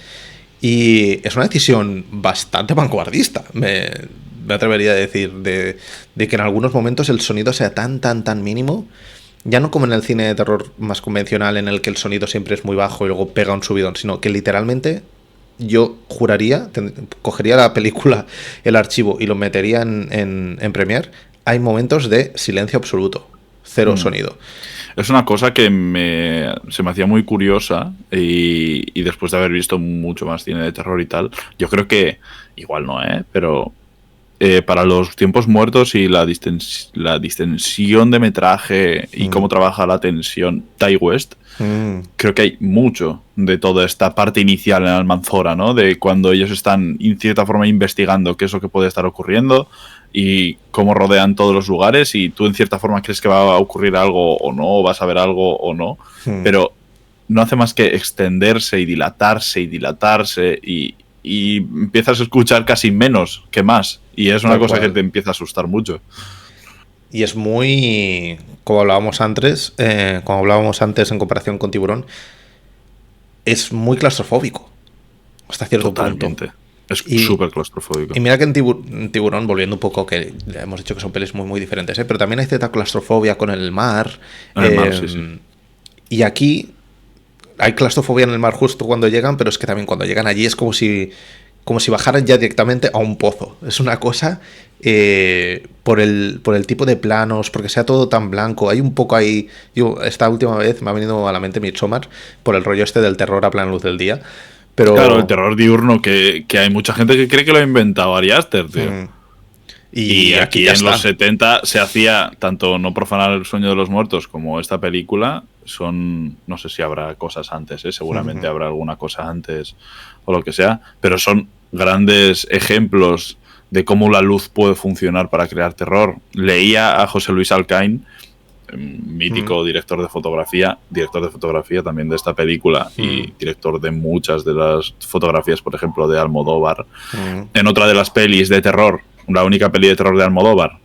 Y es una decisión bastante vanguardista, me atrevería a decir, de que en algunos momentos el sonido sea tan mínimo. Ya no como en el cine de terror más convencional, en el que el sonido siempre es muy bajo y luego pega un subidón, sino que literalmente yo juraría, cogería la película, el archivo y lo metería en Premiere. Hay momentos de silencio absoluto, cero sonido. Es una cosa que se me hacía muy curiosa y después de haber visto mucho más cine de terror y tal, yo creo que, igual no, pero para los tiempos muertos y la distensión de metraje y cómo trabaja la tensión Ti West, creo que hay mucho de toda esta parte inicial en Almanzora, ¿no? De cuando ellos están, en cierta forma, investigando qué es lo que puede estar ocurriendo y cómo rodean todos los lugares y tú, en cierta forma, crees que va a ocurrir algo o no, o vas a ver algo o no, pero no hace más que extenderse y dilatarse y empiezas a escuchar casi menos que más. Y es una cosa que te empieza a asustar mucho. Y es muy, como hablábamos antes en comparación con Tiburón, es muy claustrofóbico hasta cierto punto. Es súper claustrofóbico. Y mira que en Tiburón, volviendo un poco, que hemos dicho que son pelis muy diferentes, pero también hay cierta claustrofobia con el mar. Sí. Y aquí hay claustrofobia en el mar justo cuando llegan, pero es que también cuando llegan allí es como si bajaran ya directamente a un pozo. Es una cosa por el tipo de planos, porque sea todo tan blanco. Hay un poco ahí... esta última vez me ha venido a la mente Midsommar por el rollo este del terror a plena luz del día. Pero... Claro, el terror diurno que hay mucha gente que cree que lo ha inventado Ari Aster, tío. Y aquí en los 70 se hacía tanto No profanar el sueño de los muertos como esta película. No sé si habrá cosas antes, seguramente habrá alguna cosa antes o lo que sea, pero son grandes ejemplos de cómo la luz puede funcionar para crear terror. Leía a José Luis Alcaín, mítico director de fotografía también de esta película y director de muchas de las fotografías, por ejemplo, de Almodóvar. En otra de las pelis de terror, la única peli de terror de Almodóvar,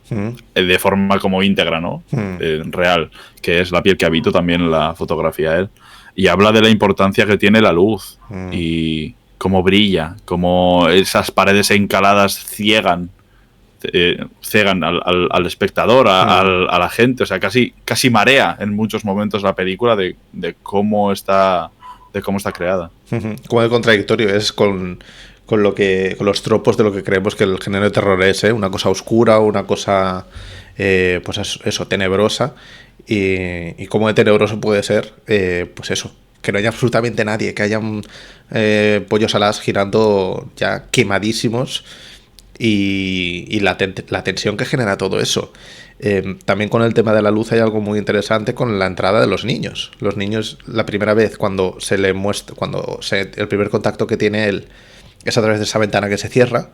de forma como íntegra, ¿no? Real, que es La piel que habito, también la fotografía él. Y habla de la importancia que tiene la luz y cómo brilla, cómo esas paredes encaladas cegan al espectador, a la gente. O sea, casi marea en muchos momentos la película de cómo está creada. Como de contradictorio es con los tropos de lo que creemos que el género de terror es, una cosa oscura, una cosa pues eso, tenebrosa, y cómo de tenebroso puede ser, pues eso, que no haya absolutamente nadie, que hayan pollos alas girando ya quemadísimos, y la tensión que genera todo eso. También con el tema de la luz hay algo muy interesante con la entrada de los niños. Los niños, la primera vez cuando se le muestra, el primer contacto que tiene él es a través de esa ventana que se cierra,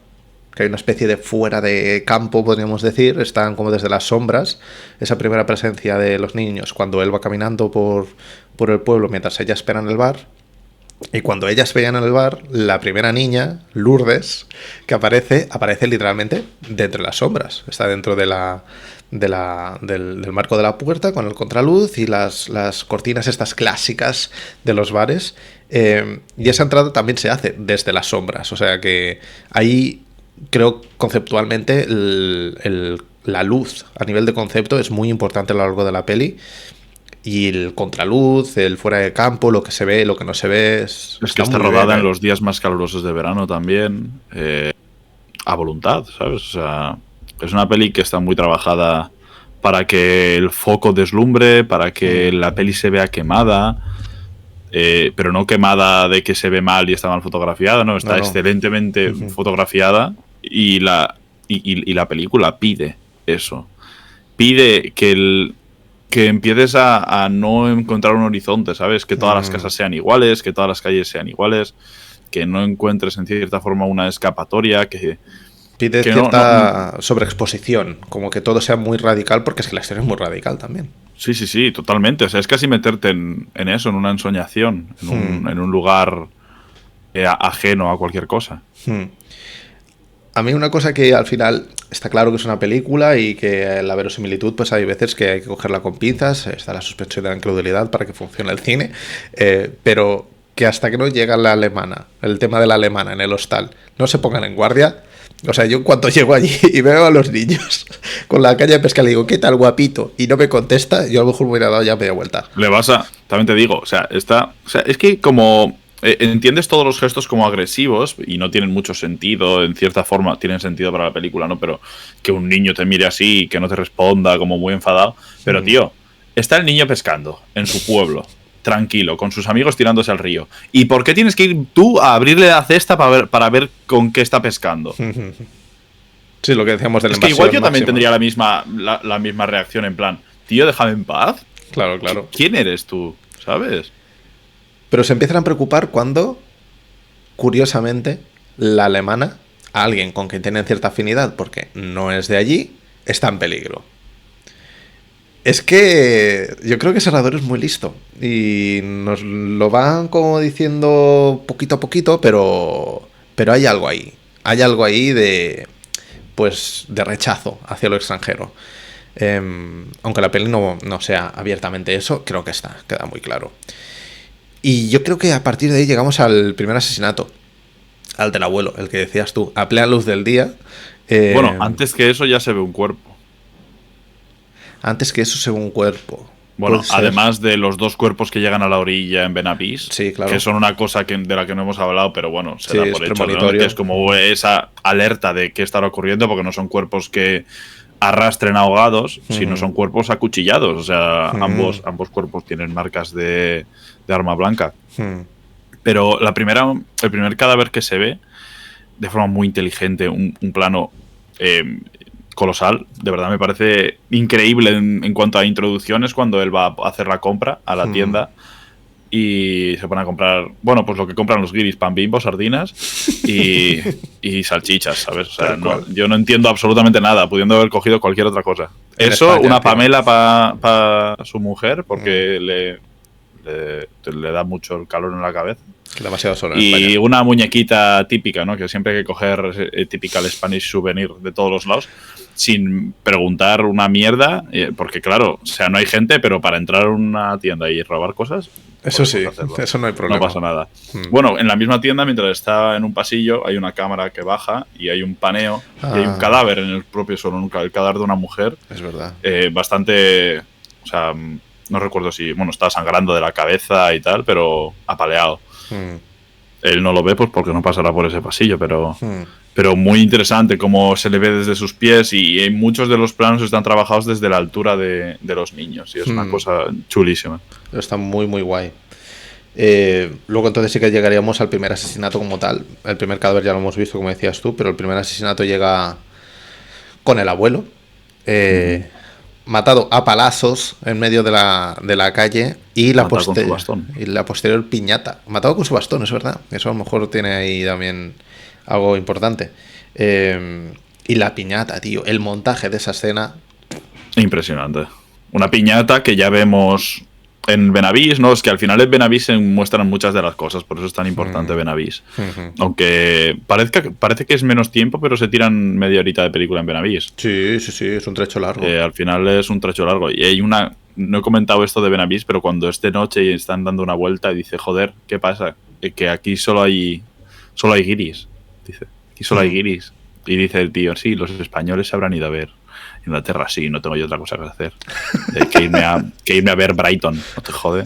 que hay una especie de fuera de campo, podríamos decir, están como desde las sombras, esa primera presencia de los niños cuando él va caminando por el pueblo mientras ellas esperan el bar. Y cuando ellas veían en el bar, la primera niña, Lourdes, que aparece literalmente dentro de las sombras. Está dentro del marco de la puerta con el contraluz y las cortinas estas clásicas de los bares. Y esa entrada también se hace desde las sombras. O sea que ahí creo conceptualmente la luz a nivel de concepto es muy importante a lo largo de la peli. Y el contraluz, el fuera de campo, lo que se ve, lo que no se ve. Es que está rodada en los días más calurosos de verano también. A voluntad, ¿sabes? O sea, es una peli que está muy trabajada para que el foco deslumbre, para que la peli se vea quemada. pero no quemada de que se ve mal y está mal fotografiada, no, está excelentemente fotografiada y la película pide eso. Pide que empieces a no encontrar un horizonte, ¿sabes? Que todas las casas sean iguales, que todas las calles sean iguales, que no encuentres en cierta forma una escapatoria, que pide cierta sobreexposición, como que todo sea muy radical, porque es que la historia es muy radical también. Sí, totalmente. O sea, es casi meterte en eso, en una ensoñación, en un lugar ajeno a cualquier cosa. A mí una cosa que al final está claro que es una película y que la verosimilitud, pues hay veces que hay que cogerla con pinzas, está la sospecha de la incredulidad para que funcione el cine, pero que hasta que no llega la alemana, el tema de la alemana en el hostal, no se pongan en guardia. O sea, yo en cuanto llego allí y veo a los niños con la caña de pesca, le digo, ¿qué tal, guapito? Y no me contesta, yo a lo mejor me hubiera dado ya media vuelta. Le vas a... También te digo, o sea, es que como... entiendes todos los gestos como agresivos y no tienen mucho sentido, en cierta forma tienen sentido para la película, ¿no? Pero que un niño te mire así, que no te responda, como muy enfadado. Pero, tío, está el niño pescando en su pueblo, tranquilo, con sus amigos tirándose al río. ¿Y por qué tienes que ir tú a abrirle la cesta para ver con qué está pescando? Sí, lo que decíamos del invasión. Es que igual yo también tendría la misma reacción, en plan, tío, déjame en paz. Claro. ¿Quién eres tú? ¿Sabes? Pero se empiezan a preocupar cuando, curiosamente, la alemana, alguien con quien tienen cierta afinidad, porque no es de allí, está en peligro. Es que yo creo que Serrador es muy listo y nos lo van como diciendo poquito a poquito, pero hay algo ahí. Hay algo ahí de rechazo hacia lo extranjero. Aunque la peli no sea abiertamente eso, creo que queda muy claro. Y yo creo que a partir de ahí llegamos al primer asesinato, al del abuelo, el que decías tú, a plena luz del día. Bueno, antes que eso ya se ve un cuerpo. Antes que eso se ve un cuerpo. Bueno, además de los dos cuerpos que llegan a la orilla en Benavís, sí, claro, que son una cosa de la que no hemos hablado, pero bueno, se da por hecho, ¿no? Que es como esa alerta de qué estará ocurriendo, porque no son cuerpos que arrastren ahogados, sino son cuerpos acuchillados. O sea, ambos cuerpos tienen marcas de arma blanca. Pero el primer cadáver que se ve, de forma muy inteligente, un plano colosal, de verdad me parece increíble en cuanto a introducciones, cuando él va a hacer la compra a la tienda y se pone a comprar, bueno, pues lo que compran los guiris, pan Bimbo, sardinas y salchichas, ¿sabes? O sea, yo no entiendo absolutamente nada, pudiendo haber cogido cualquier otra cosa. Eso, España, una Pamela para su mujer, porque le da mucho el calor en la cabeza. Demasiado solo en y España. Una muñequita típica, ¿no? Que siempre hay que coger típica Spanish souvenir de todos los lados, sin preguntar una mierda, porque claro, o sea, no hay gente, pero para entrar a una tienda y robar cosas, eso sí, eso no hay problema. No pasa nada. Bueno, en la misma tienda, mientras está en un pasillo, hay una cámara que baja y hay un paneo y hay un cadáver en el propio suelo, el cadáver de una mujer. Es verdad. Bastante, o sea, no recuerdo si, bueno, está sangrando de la cabeza y tal, pero apaleado. Él no lo ve, pues porque no pasará por ese pasillo, pero muy interesante cómo se le ve desde sus pies, y muchos de los planos están trabajados desde la altura de los niños, y es una cosa chulísima. Está muy, muy guay. Luego entonces sí que llegaríamos al primer asesinato como tal. El primer cadáver ya lo hemos visto, como decías tú, pero el primer asesinato llega con el abuelo. Matado a palazos en medio de la calle y la posterior piñata. Matado con su bastón, es verdad. Eso a lo mejor tiene ahí también algo importante. Y la piñata, tío. El montaje de esa escena. Impresionante. Una piñata que ya vemos en Benavís, ¿no? Es que al final en Benavís se muestran muchas de las cosas, por eso es tan importante Benavís. Aunque parece que es menos tiempo, pero se tiran media horita de película en Benavís. Sí, es un trecho largo. Al final es un trecho largo. Y hay no he comentado esto de Benavís, pero cuando es de noche y están dando una vuelta, dice, joder, ¿qué pasa? Que aquí solo hay guiris. Dice, aquí solo hay guiris. Y dice el tío, sí, los españoles se habrán ido a ver Inglaterra, sí, no tengo yo otra cosa que hacer. Que irme a ver Brighton, no te jode.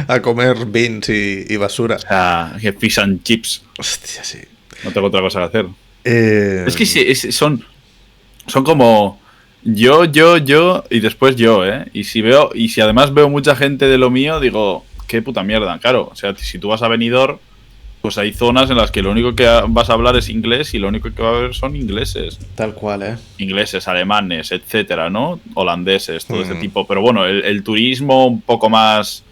A comer beans y basura. O sea, fish and chips. Hostia, sí. No tengo otra cosa que hacer. Es que sí, son como yo y después yo, ¿eh? Y si además veo mucha gente de lo mío, digo, qué puta mierda. Claro, o sea, si tú vas a Benidorm, pues hay zonas en las que lo único que vas a hablar es inglés y lo único que va a haber son ingleses. Tal cual, ¿eh? Ingleses, alemanes, etcétera, ¿no? Holandeses, todo este tipo. Pero bueno, el turismo un poco más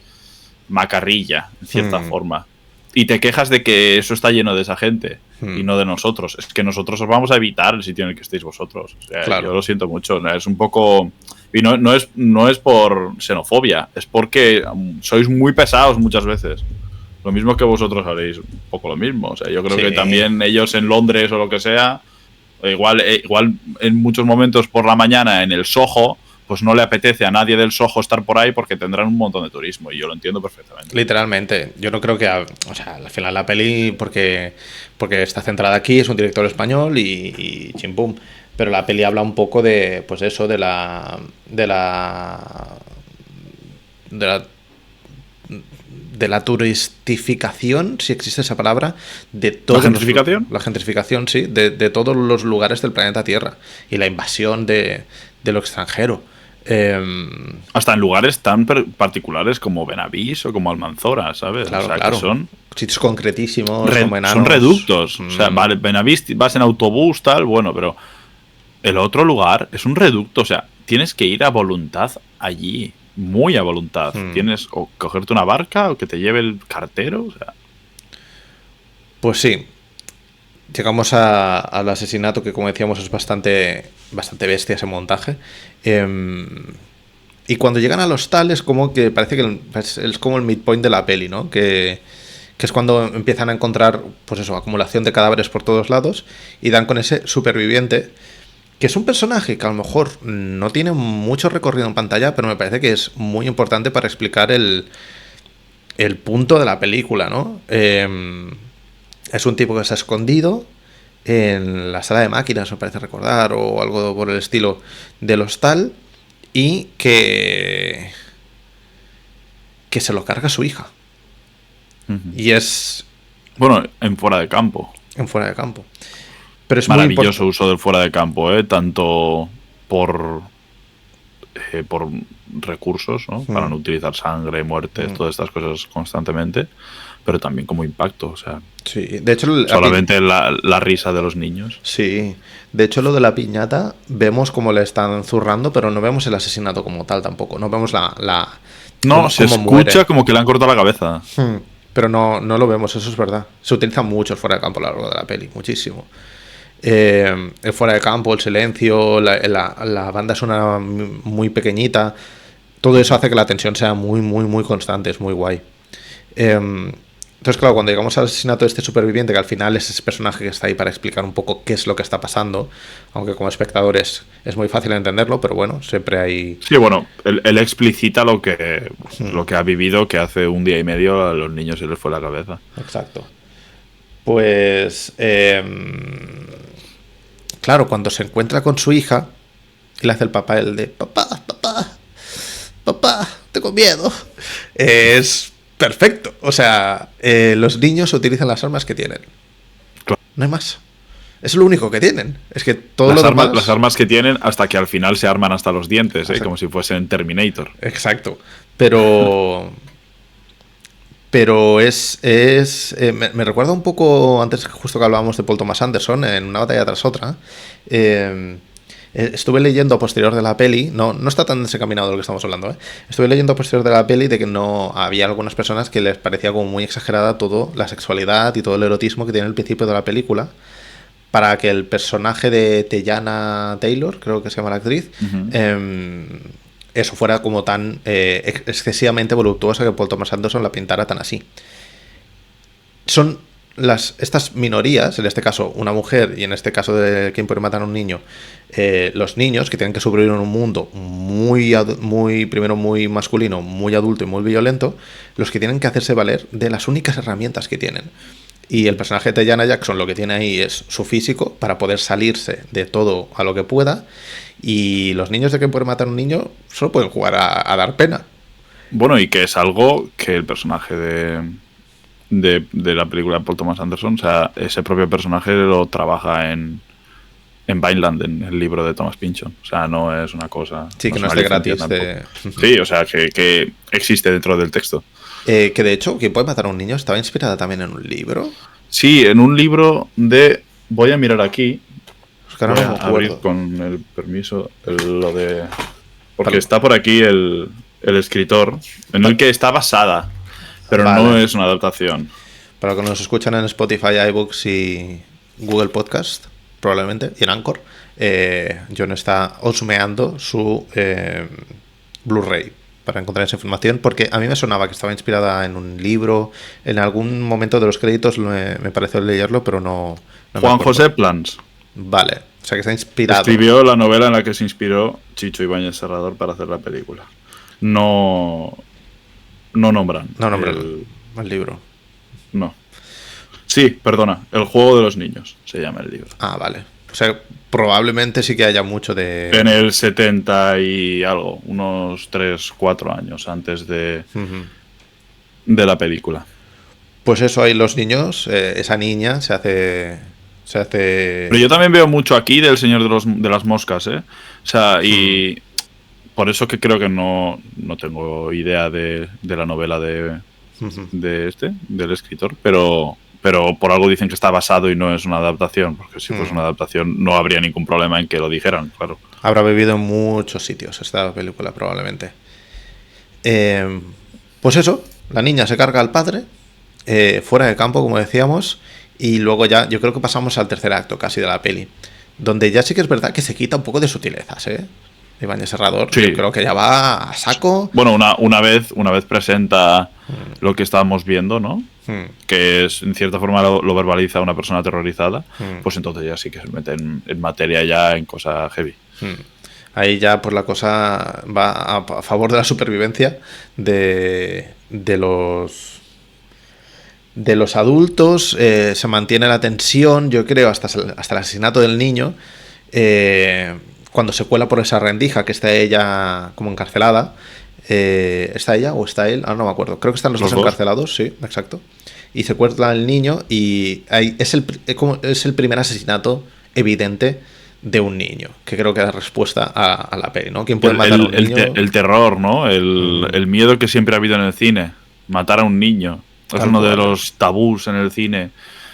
macarrilla, en cierta forma. Y te quejas de que eso está lleno de esa gente y no de nosotros. Es que nosotros os vamos a evitar el sitio en el que estéis vosotros. O sea, Claro. yo lo siento mucho. Es un poco... Y no es por xenofobia, es porque sois muy pesados muchas veces. Lo mismo que vosotros haréis un poco lo mismo. O sea, yo creo Sí. que también ellos en Londres o lo que sea, igual en muchos momentos por la mañana en el Soho, pues no le apetece a nadie del Soho estar por ahí porque tendrán un montón de turismo. Y yo lo entiendo perfectamente. Literalmente. Yo no creo que... O sea, al final la peli, porque está centrada aquí, es un director español y chimpum. Pero la peli habla un poco de, pues eso, de la turistificación, si existe esa palabra, de todos ¿La gentrificación? la gentrificación, sí, de todos los lugares del planeta Tierra y la invasión de lo extranjero. Hasta en lugares tan particulares como Benavís o como Almanzora, ¿sabes? Claro, o sea, claro. que son Sitios concretísimos, como enanos. son reductos. O sea, vale, Benavís vas en autobús, tal, bueno, pero el otro lugar es un reducto. O sea, tienes que ir a voluntad allí. Muy a voluntad. Tienes o cogerte una barca o que te lleve el cartero. O sea. Pues sí. Llegamos al asesinato que, como decíamos, es bastante bestia ese montaje. Y cuando llegan al hostal es como que parece que es como el midpoint de la peli, ¿no? Que es cuando empiezan a encontrar, pues eso, acumulación de cadáveres por todos lados y dan con ese superviviente, que es un personaje que a lo mejor no tiene mucho recorrido en pantalla, pero me parece que es muy importante para explicar el punto de la película, ¿no? Es un tipo que se ha escondido en la sala de máquinas, me parece recordar, o algo por el estilo del hostal, y que se lo carga su hija. Y es... Bueno, en fuera de campo. En fuera de campo. Pero es maravilloso uso del fuera de campo, tanto por recursos, ¿no? Para no utilizar sangre, muertes, todas estas cosas constantemente, pero también como impacto, o sea. Sí, de hecho... Solamente la risa de los niños. Sí, de hecho lo de la piñata vemos como le están zurrando, pero no vemos el asesinato como tal tampoco, no vemos No, se escucha muere. Como que le han cortado la cabeza. Pero no lo vemos, eso es verdad. Se utiliza mucho el fuera de campo a lo largo de la peli, muchísimo. El fuera de campo, el silencio, la banda sonora muy pequeñita, todo eso hace que la tensión sea muy, muy, muy constante, es muy guay. Entonces, claro, cuando llegamos al asesinato de este superviviente, que al final es ese personaje que está ahí para explicar un poco qué es lo que está pasando, aunque como espectadores es muy fácil entenderlo, pero bueno, siempre hay... Sí, bueno, él explicita lo que ha vivido, que hace un día y medio a los niños se les fue la cabeza. Exacto. Pues... claro, cuando se encuentra con su hija y le hace el papá el de papá, tengo miedo, es perfecto. O sea, los niños utilizan las armas que tienen. Claro. No hay más. Es lo único que tienen. Es que todo las armas que tienen hasta que al final se arman hasta los dientes, como si fuesen Terminator. Exacto. Pero me recuerda un poco, antes justo que hablábamos de Paul Thomas Anderson, en Una batalla tras otra. Estuve leyendo a posterior de la peli, no está tan desencaminado de lo que estamos hablando, estuve leyendo a posterior de la peli de que no había algunas personas que les parecía como muy exagerada todo la sexualidad y todo el erotismo que tiene el principio de la película, para que el personaje de Teyana Taylor, creo que se llama la actriz, eso fuera como tan excesivamente voluptuosa, que Paul Thomas Anderson la pintara tan así. Son estas minorías, en este caso una mujer y en este caso de quién puede matar a un niño, los niños que tienen que sobrevivir en un mundo primero muy masculino, muy adulto y muy violento, los que tienen que hacerse valer de las únicas herramientas que tienen. Y el personaje de Teyana Jackson lo que tiene ahí es su físico para poder salirse de todo a lo que pueda, y los niños de quién puede matar a un niño solo pueden jugar a dar pena. Bueno, y que es algo que el personaje de la película de Paul Thomas Anderson, o sea, ese propio personaje lo trabaja en en Vineland, en el libro de Thomas Pynchon. O sea, no es una cosa... Sí, que no es es una de licencia gratis. Sí, o sea, que existe dentro del texto. Que de hecho, ¿Quién puede matar a un niño? Estaba inspirada también en un libro. Sí, en un libro de... Voy a mirar aquí. Es que ahora Voy no a me abrir acuerdo. con el permiso lo de... Porque Vale. está por aquí el escritor, en el que está basada, pero no Vale. es una adaptación. Para los que nos escuchan en Spotify, iBooks y Google Podcast, probablemente, y en Anchor, John está osmeando su Blu-ray para encontrar esa información, porque a mí me sonaba que estaba inspirada en un libro. En algún momento de los créditos me pareció leerlo, pero no me Juan acuerdo. José Plans Vale, o sea que está inspirado. escribió la novela en la que se inspiró Chicho Ibáñez Serrador para hacer la película. No nombran. No, no, hombre, el libro. No. Sí, perdona. El juego de los niños se llama el libro. Ah, vale. O sea, probablemente sí que haya mucho de... En el 70 y algo, unos 3, 4 años antes de la película. Pues eso, ahí los niños, esa niña se hace... Pero yo también veo mucho aquí del Señor de las Moscas, ¿eh? O sea, y por eso que creo que no tengo idea de la novela del escritor, pero por algo dicen que está basado y no es una adaptación, porque si fuese una adaptación no habría ningún problema en que lo dijeran, claro. Habrá vivido en muchos sitios esta película, probablemente. Pues eso, la niña se carga al padre, fuera de campo, como decíamos, y luego ya, yo creo que pasamos al tercer acto casi de la peli, donde ya sí que es verdad que se quita un poco de sutilezas, ¿eh? Ibáñez Serrador, Sí. Yo creo que ya va a saco. Bueno, una vez presenta lo que estábamos viendo, ¿no? Que es, en cierta forma lo verbaliza una persona aterrorizada, pues entonces ya sí que se mete en materia ya en cosa heavy. Ahí ya pues la cosa va a favor de la supervivencia de los adultos. Se mantiene la tensión, yo creo, hasta el asesinato del niño. Cuando se cuela por esa rendija que está ella como encarcelada. ¿Está ella o está él? No me acuerdo. Creo que están los dos encarcelados, sí, exacto. Y se cuela el niño y ahí es el primer asesinato evidente de un niño, que creo que da respuesta a la peli, ¿no? ¿Quién puede matar a un niño? El terror, ¿no? El miedo que siempre ha habido en el cine. Matar a un niño. Es uno de los tabús en el cine.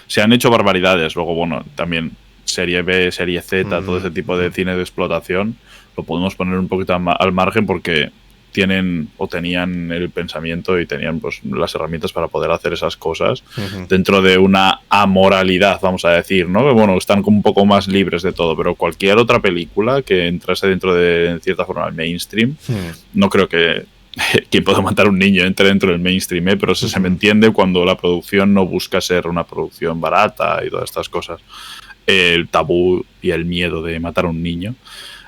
Se han hecho barbaridades. Luego, bueno, también serie B, serie Z, todo ese tipo de cine de explotación, lo podemos poner un poquito al margen porque tienen o tenían el pensamiento y tenían pues las herramientas para poder hacer esas cosas dentro de una amoralidad, vamos a decir, ¿no? Que bueno, están como un poco más libres de todo, pero cualquier otra película que entrase dentro de, en cierta forma, el mainstream, no creo que quien pueda matar a un niño entre dentro del mainstream, ¿eh? Pero eso se me entiende cuando la producción no busca ser una producción barata y todas estas cosas. El tabú y el miedo de matar a un niño,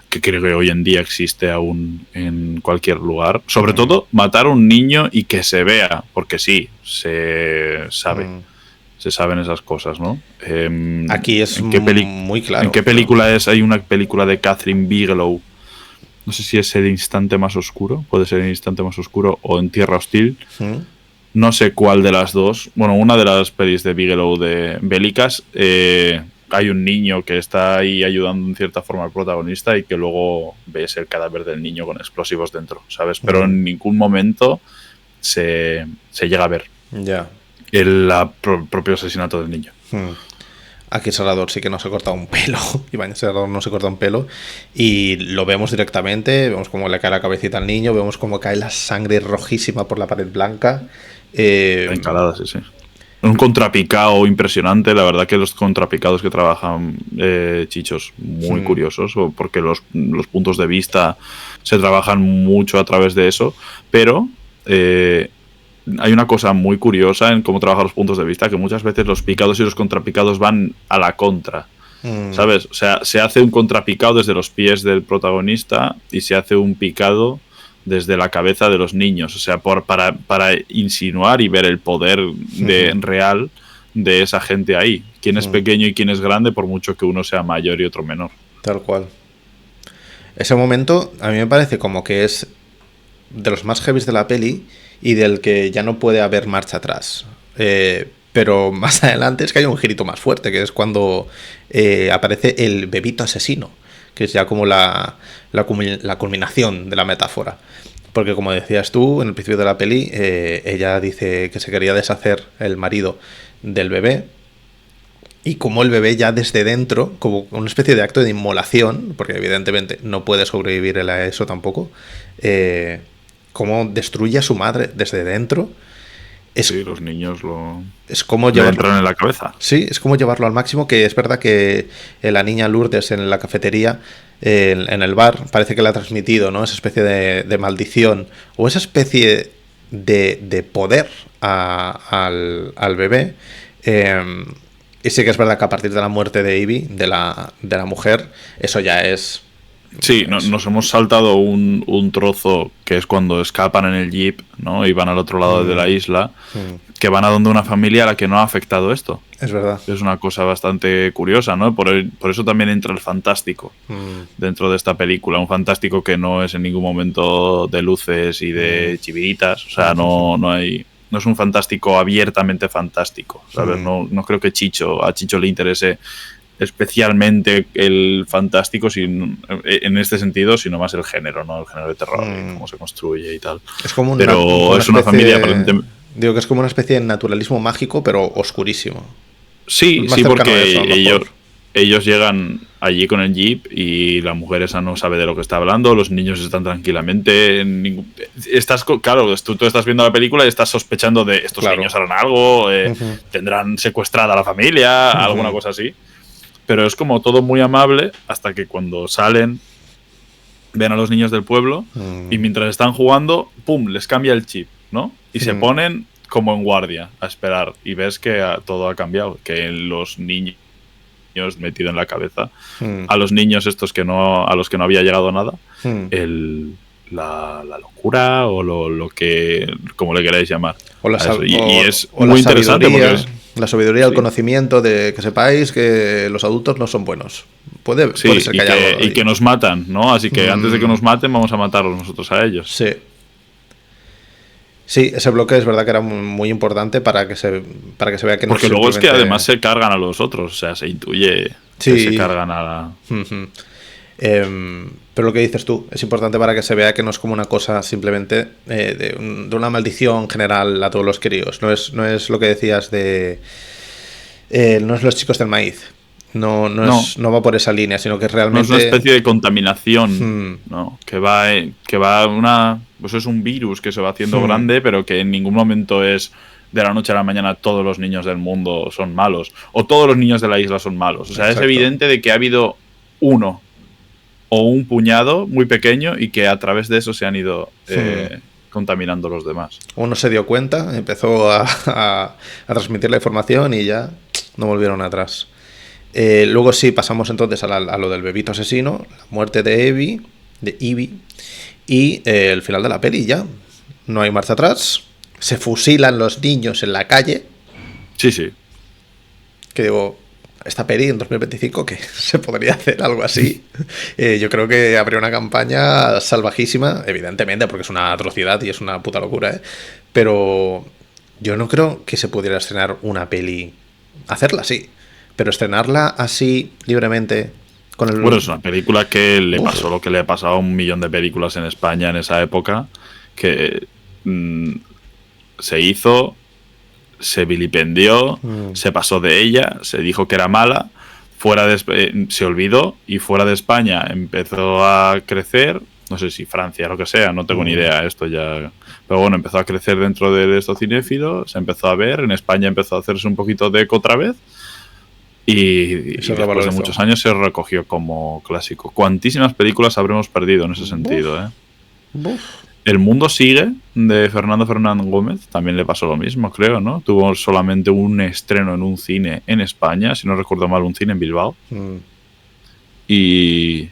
que creo que hoy en día existe aún en cualquier lugar. Sobre todo, matar a un niño y que se vea, porque sí, se sabe. Se saben esas cosas, ¿no? Aquí es muy claro. ¿En qué película es? Hay una película de Catherine Bigelow. No sé si es El instante más oscuro. Puede ser El instante más oscuro o En tierra hostil. No sé cuál de las dos. Bueno, una de las pelis de Bigelow de bélicas. Hay un niño que está ahí ayudando en cierta forma al protagonista y que luego ves el cadáver del niño con explosivos dentro, ¿sabes? Pero en ningún momento se llega a ver el propio asesinato del niño. Aquí Serrador sí que no se corta un pelo. Ibáñez Serrador no se corta un pelo. Y lo vemos directamente. Vemos cómo le cae la cabecita al niño. Vemos cómo cae la sangre rojísima por la pared blanca. Encalada, sí. Un contrapicado impresionante. La verdad que los contrapicados que trabajan Chichos, muy curiosos, porque los puntos de vista se trabajan mucho a través de eso. Pero hay una cosa muy curiosa en cómo trabajan los puntos de vista, que muchas veces los picados y los contrapicados van a la contra, ¿sabes? O sea, se hace un contrapicado desde los pies del protagonista y se hace un picado desde la cabeza de los niños, o sea, para insinuar y ver el poder real de esa gente ahí. Quién es pequeño y quién es grande, por mucho que uno sea mayor y otro menor. Tal cual. Ese momento a mí me parece como que es de los más heavies de la peli y del que ya no puede haber marcha atrás. Pero más adelante es que hay un girito más fuerte, que es cuando aparece el bebito asesino, que es ya como la culminación de la metáfora. Porque como decías tú, en el principio de la peli, ella dice que se quería deshacer el marido del bebé, y como el bebé ya desde dentro, como una especie de acto de inmolación, porque evidentemente no puede sobrevivir él a eso tampoco, como destruye a su madre desde dentro. Sí, los niños es como le entran en la cabeza. Sí, es como llevarlo al máximo, que es verdad que la niña Lourdes en la cafetería, en el bar, parece que le ha transmitido, ¿no?, esa especie de maldición o esa especie de poder al bebé. Y sí que es verdad que a partir de la muerte de Ivy, de la mujer, eso ya es... Sí, nos hemos saltado un trozo que es cuando escapan en el jeep, ¿no? Y van al otro lado de la isla, que van a donde una familia a la que no ha afectado esto. Es verdad. Es una cosa bastante curiosa, ¿no? Por eso también entra el fantástico dentro de esta película. Un fantástico que no es en ningún momento de luces y de chiviritas. O sea, no es un fantástico abiertamente fantástico, ¿sabes? No creo que a Chicho le interese especialmente el fantástico en este sentido, sino más el género, ¿no? El género de terror y cómo se construye y tal. Es como pero es una familia aparentemente... Digo que es como una especie de naturalismo mágico, pero oscurísimo. Sí, porque ellos llegan allí con el jeep y la mujer esa no sabe de lo que está hablando, los niños están tranquilamente. Claro, tú estás viendo la película y estás sospechando de estos niños harán algo, tendrán secuestrada a la familia, alguna cosa así. Pero es como todo muy amable hasta que cuando salen ven a los niños del pueblo y mientras están jugando, ¡pum!, les cambia el chip, ¿no? Y se ponen como en guardia a esperar y ves que todo ha cambiado, que los niños metido en la cabeza a los niños estos a los que no había llegado nada, la locura o lo que, como le queráis llamar. Y es muy interesante porque la sabiduría, el conocimiento de que sepáis que los adultos no son buenos. Puede ser que haya algo y que nos matan, ¿no? Así que antes de que nos maten vamos a matarlos nosotros a ellos. Sí. Sí, ese bloque es verdad que era muy importante para que se vea que no. Porque luego es que además se cargan a los otros, o sea, se intuye que se cargan a la... Pero lo que dices tú es importante para que se vea que no es como una cosa simplemente de una maldición general a todos los críos. No es lo que decías de... no es los chicos del maíz. No va por esa línea, sino que realmente... No es una especie de contaminación, ¿no? Que va una... Pues es un virus que se va haciendo grande, pero que en ningún momento es de la noche a la mañana todos los niños del mundo son malos. O todos los niños de la isla son malos. O sea, es evidente de que ha habido uno o un puñado muy pequeño y que a través de eso se han ido contaminando los demás. Uno se dio cuenta, empezó a transmitir la información y ya no volvieron atrás. Luego sí, pasamos entonces a lo del bebito asesino, la muerte de Ivy y el final de la peli ya. No hay marcha atrás, se fusilan los niños en la calle. Sí. Que digo, esta peli en 2025 que se podría hacer algo así. Yo creo que habría una campaña salvajísima, evidentemente, porque es una atrocidad y es una puta locura, pero yo no creo que se pudiera estrenar una peli, hacerla así, pero estrenarla así libremente con el... Bueno, es una película que le pasó lo que le ha pasado a 1 millón de películas en España en esa época, que se hizo, se vilipendió, se pasó de ella, se dijo que era mala, se olvidó y fuera de España empezó a crecer, no sé si Francia, lo que sea, no tengo ni idea, esto ya... Pero bueno, empezó a crecer dentro de esto cinéfilo, se empezó a ver, en España empezó a hacerse un poquito de eco otra vez y después de muchos años se recogió como clásico. ¿Cuantísimas películas habremos perdido en ese sentido? El mundo sigue, de Fernando Fernández Gómez, también le pasó lo mismo, creo, ¿no? Tuvo solamente un estreno en un cine en España, si no recuerdo mal, un cine en Bilbao. Y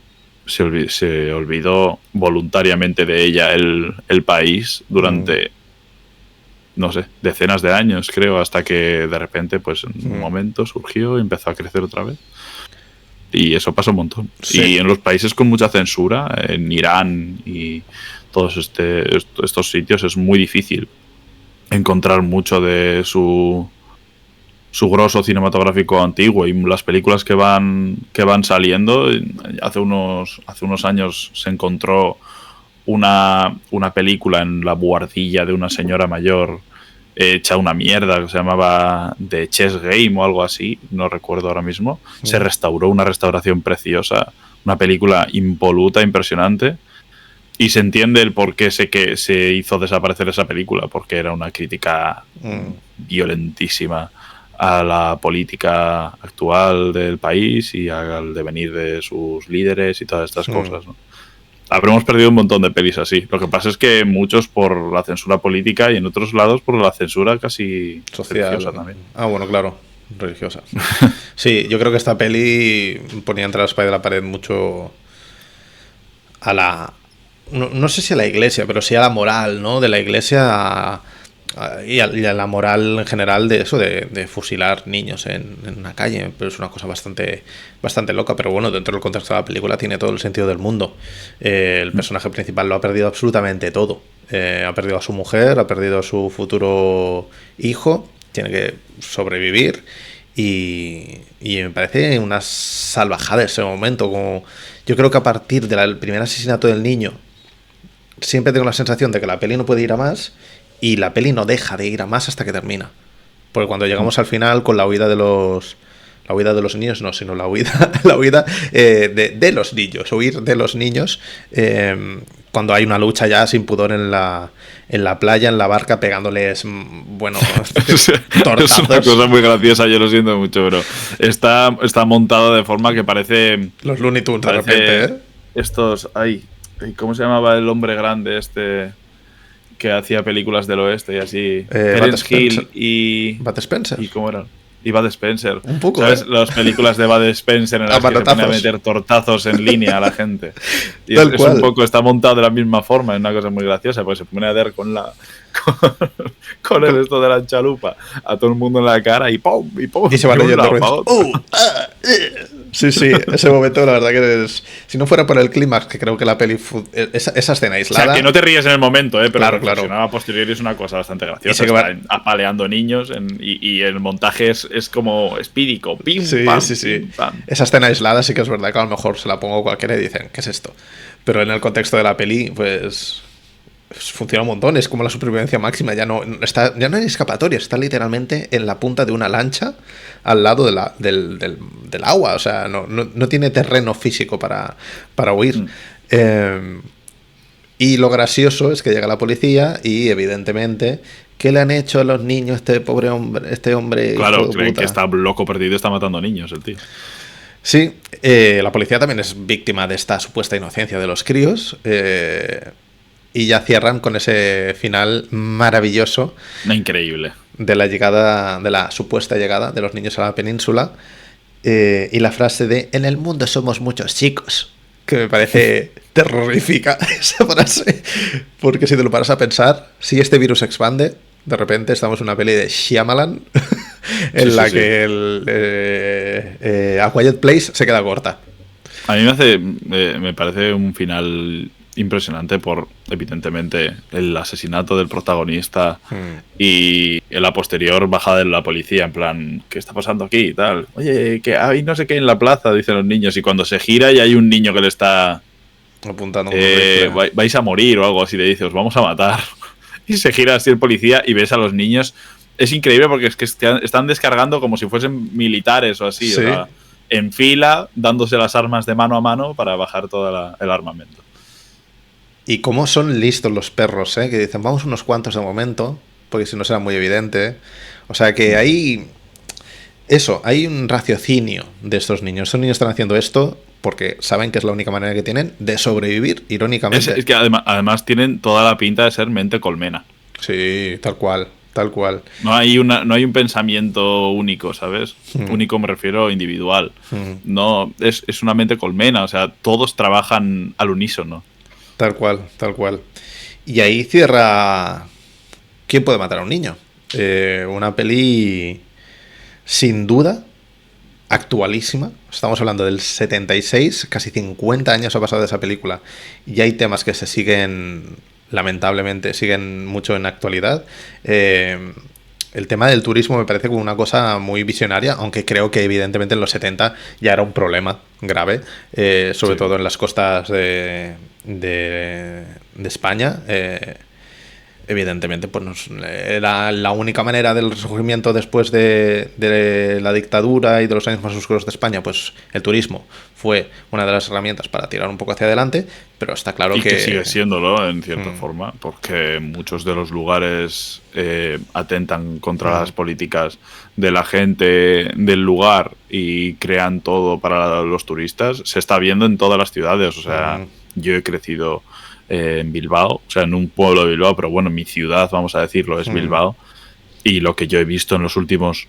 se olvidó voluntariamente de ella el país durante, no sé, decenas de años, creo, hasta que de repente, pues en un momento surgió y empezó a crecer otra vez. Y eso pasa un montón. Sí. Y en los países con mucha censura, en Irán y todos estos sitios, es muy difícil encontrar mucho de su su grosso cinematográfico antiguo y las películas que van saliendo. Hace unos años se encontró una película en la buhardilla de una señora mayor hecha una mierda, que se llamaba The Chess Game o algo así, no recuerdo ahora mismo. Se restauró, una restauración preciosa, una película impoluta, impresionante, y se entiende el por qué que se hizo desaparecer esa película, porque era una crítica violentísima a la política actual del país y al devenir de sus líderes y todas estas cosas, ¿no? Habremos perdido un montón de pelis así. Lo que pasa es que muchos por la censura política y en otros lados por la censura casi social religiosa también. Ah, bueno, claro, religiosa. Sí, yo creo que esta peli ponía entre la espada y la pared mucho a la... No sé si a la iglesia, pero sí a la moral, ¿no? De la iglesia y a la moral en general de eso, de fusilar niños en una calle. Pero es una cosa bastante loca, pero bueno, dentro del contexto de la película tiene todo el sentido del mundo. El personaje principal lo ha perdido absolutamente todo. Ha perdido a su mujer, ha perdido a su futuro hijo, tiene que sobrevivir y me parece una salvajada ese momento. Como yo creo que a partir del primer asesinato del niño siempre tengo la sensación de que la peli no puede ir a más y la peli no deja de ir a más hasta que termina. Porque cuando llegamos al final con la huida de los niños, no, sino la huida de los niños, huir de los niños, cuando hay una lucha ya sin pudor en la playa, en la barca, pegándoles, bueno, tortazos. Es una cosa muy graciosa, yo lo siento mucho, pero está montado de forma que parece... Los Looney Tunes de repente, ¿eh? Estos... ¿Cómo se llamaba el hombre grande que hacía películas del oeste y así? Terence Hill y... Bud Spencer. ¿Y cómo era? Y Bud Spencer. Un poco, ¿sabes? Las películas de Bud Spencer en las que se pone a meter tortazos en línea a la gente. Y es un poco, está montado de la misma forma, es una cosa muy graciosa, porque se pone a dar con el esto de la chalupa a todo el mundo en la cara y ¡pum! Y se va leyendo. Sí, ese momento la verdad que es... Si no fuera por el clímax, que creo que la peli... Esa escena aislada... O sea, que no te ríes en el momento, pero claro. A posteriori es una cosa bastante graciosa. Está apaleando niños y el montaje es como espídico. Pim, pam, Pim, pam. Esa escena aislada sí que es verdad que a lo mejor se la pongo cualquiera y dicen, ¿qué es esto? Pero en el contexto de la peli, pues funciona un montón, es como la supervivencia máxima, ya no hay escapatoria, está literalmente en la punta de una lancha al lado del agua, o sea, no tiene terreno físico para huir. Y lo gracioso es que llega la policía y evidentemente, ¿qué le han hecho a los niños este pobre hombre, Claro, creen que está loco perdido, está matando niños el tío. Sí, la policía también es víctima de esta supuesta inocencia de los críos. Y ya cierran con ese final maravilloso. Increíble. De la supuesta llegada de los niños a la península. Y la frase de "en el mundo somos muchos chicos", que me parece terrorífica esa frase. Porque si te lo paras a pensar, si este virus se expande, de repente estamos en una peli de Shyamalan en la que A Quiet Place se queda corta. A mí me parece un final impresionante por, evidentemente, el asesinato del protagonista y la posterior bajada de la policía, en plan, ¿qué está pasando aquí? Y tal. Oye, que hay no sé qué en la plaza, dicen los niños, y cuando se gira y hay un niño que le está apuntando vais a morir o algo así, le dice, os vamos a matar. Y se gira así el policía y ves a los niños. Es increíble porque es que están descargando como si fuesen militares o así, ¿sí? O sea, en fila, dándose las armas de mano a mano para bajar todo el armamento. Y cómo son listos los perros, ¿eh? Que dicen, vamos unos cuantos de momento, porque si no será muy evidente. O sea que hay un raciocinio de estos niños. Estos niños están haciendo esto porque saben que es la única manera que tienen de sobrevivir, irónicamente. Es que además tienen toda la pinta de ser mente colmena. Sí, tal cual. No hay un pensamiento único, ¿sabes? Único me refiero individual. No, es una mente colmena, o sea, todos trabajan al unísono. Tal cual. Y ahí cierra ¿Quién puede matar a un niño? Una peli sin duda actualísima. Estamos hablando del 76, casi 50 años ha pasado de esa película y hay temas que se siguen, lamentablemente, siguen mucho en actualidad. el tema del turismo me parece como una cosa muy visionaria, aunque creo que evidentemente en los 70 ya era un problema grave, sobre todo en las costas de España. Evidentemente, pues era la única manera del resurgimiento después de la dictadura y de los años más oscuros de España, pues el turismo fue una de las herramientas para tirar un poco hacia adelante, pero está claro que sigue siéndolo en cierta forma, porque muchos de los lugares atentan contra las políticas de la gente del lugar y crean todo para los turistas. Se está viendo en todas las ciudades, o sea, yo he crecido en Bilbao, o sea, en un pueblo de Bilbao, pero bueno, mi ciudad, vamos a decirlo, es Bilbao, y lo que yo he visto en los últimos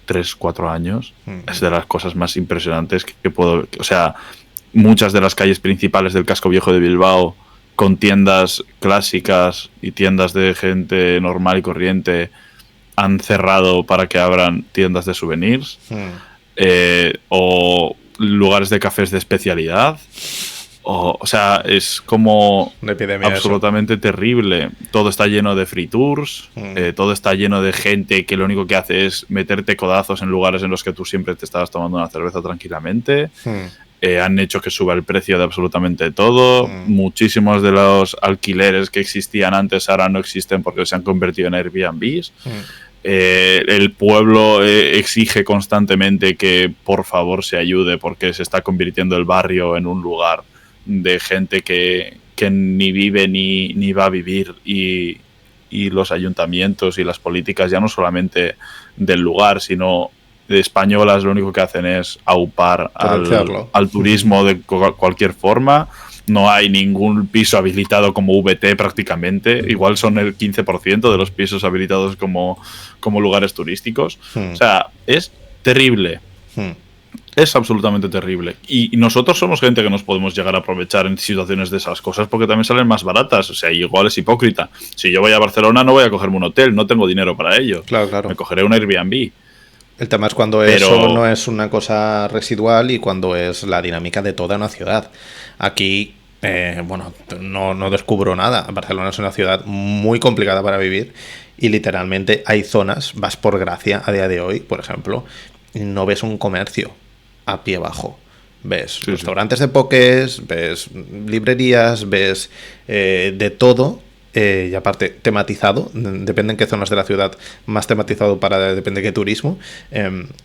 3-4 años es de las cosas más impresionantes que puedo... O sea, muchas de las calles principales del casco viejo de Bilbao, con tiendas clásicas y tiendas de gente normal y corriente, han cerrado para que abran tiendas de souvenirs, o lugares de cafés de especialidad. O sea, es como absolutamente terrible. Todo está lleno de free tours, todo está lleno de gente que lo único que hace es meterte codazos en lugares en los que tú siempre te estabas tomando una cerveza tranquilamente. Han hecho que suba el precio de absolutamente todo. Muchísimos de los alquileres que existían antes ahora no existen porque se han convertido en Airbnbs. El pueblo exige constantemente que por favor se ayude porque se está convirtiendo el barrio en un lugar de gente que ni vive ni va a vivir, y los ayuntamientos y las políticas ya no solamente del lugar sino de españolas lo único que hacen es aupar al turismo de cualquier forma. No hay ningún piso habilitado como VT prácticamente, igual son el 15% de los pisos habilitados como lugares turísticos. O sea, es terrible. Es absolutamente terrible. Y nosotros somos gente que nos podemos llegar a aprovechar en situaciones de esas cosas porque también salen más baratas. O sea, igual es hipócrita. Si yo voy a Barcelona no voy a cogerme un hotel, no tengo dinero para ello. Claro. Me cogeré un Airbnb. El tema es cuando eso no es una cosa residual y cuando es la dinámica de toda una ciudad. Aquí, bueno, no descubro nada. Barcelona es una ciudad muy complicada para vivir y literalmente hay zonas, vas por Gracia a día de hoy, por ejemplo, y no ves un comercio a pie bajo. Ves restaurantes de pokés, ves librerías, ves de todo, y aparte tematizado, depende en qué zonas de la ciudad, más tematizado para depende de qué turismo,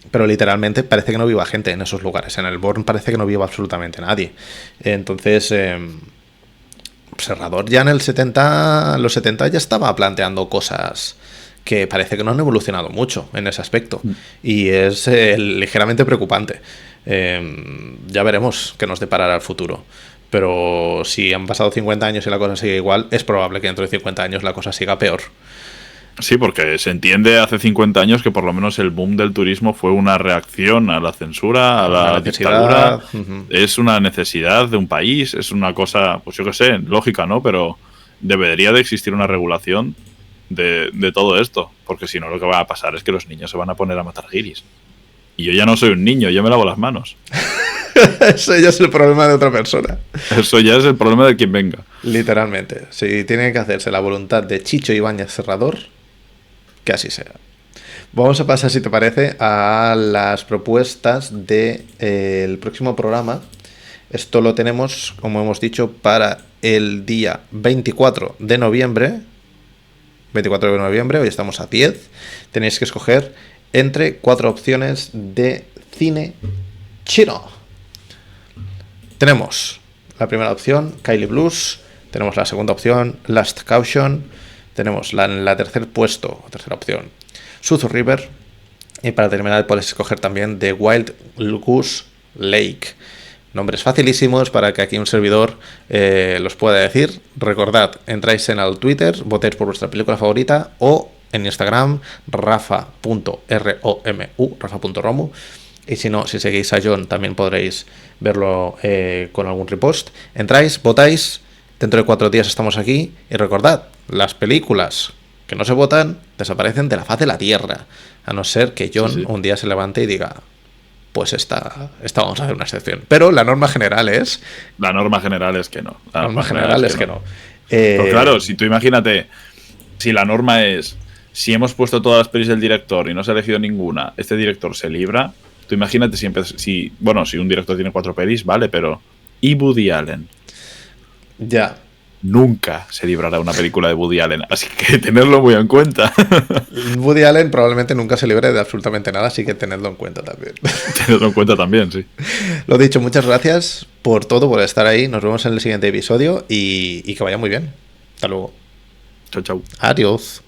pero literalmente parece que no viva gente en esos lugares. En el Born parece que no viva absolutamente nadie. Entonces, Serrador ya en los 70 ya estaba planteando cosas que parece que no han evolucionado mucho en ese aspecto, y es ligeramente preocupante. Ya veremos qué nos deparará el futuro, pero si han pasado 50 años y la cosa sigue igual, es probable que dentro de 50 años la cosa siga peor. Sí, porque se entiende hace 50 años que por lo menos el boom del turismo fue una reacción a la censura, a la dictadura. Es una necesidad de un país, es una cosa, pues yo qué sé, lógica, ¿no? Pero debería de existir una regulación de todo esto, porque si no lo que va a pasar es que los niños se van a poner a matar guiris. Y yo ya no soy un niño, yo me lavo las manos. Eso ya es el problema de otra persona. Eso ya es el problema de quien venga. Literalmente. Si tiene que hacerse la voluntad de Chicho Ibáñez Serrador, que así sea. Vamos a pasar, si te parece, a las propuestas del próximo programa. Esto lo tenemos, como hemos dicho, para el día 24 de noviembre. 24 de noviembre, hoy estamos a 10. Tenéis que escoger entre 4 opciones de cine chino. Tenemos la primera opción, Kylie Blues. Tenemos la segunda opción, Last Caution. Tenemos la tercera opción, Suzu River. Y para terminar puedes escoger también The Wild Goose Lake. Nombres facilísimos para que aquí un servidor los pueda decir. Recordad, entráis en el Twitter, votéis por vuestra película favorita, o en Instagram, rafa.romu, rafa.romu. Y si no, si seguís a John, también podréis verlo con algún repost. Entráis, votáis, dentro de 4 días estamos aquí. Y recordad, las películas que no se votan desaparecen de la faz de la tierra, a no ser que John un día se levante y diga, pues esta vamos a hacer una excepción. Pero la norma general es... La norma general es que no. La norma general es que no. Pero claro, si tú imagínate, si la norma es... si hemos puesto todas las pelis del director y no se ha elegido ninguna, este director se libra. Tú imagínate si un director tiene 4 pelis, vale, pero ¿y Woody Allen? Ya. Nunca se librará una película de Woody Allen, así que tenerlo muy en cuenta. Woody Allen probablemente nunca se libre de absolutamente nada, así que tenedlo en cuenta también. Tenerlo en cuenta también, sí. Lo dicho, muchas gracias por todo, por estar ahí. Nos vemos en el siguiente episodio y que vaya muy bien. Hasta luego. Chao, chao. Adiós.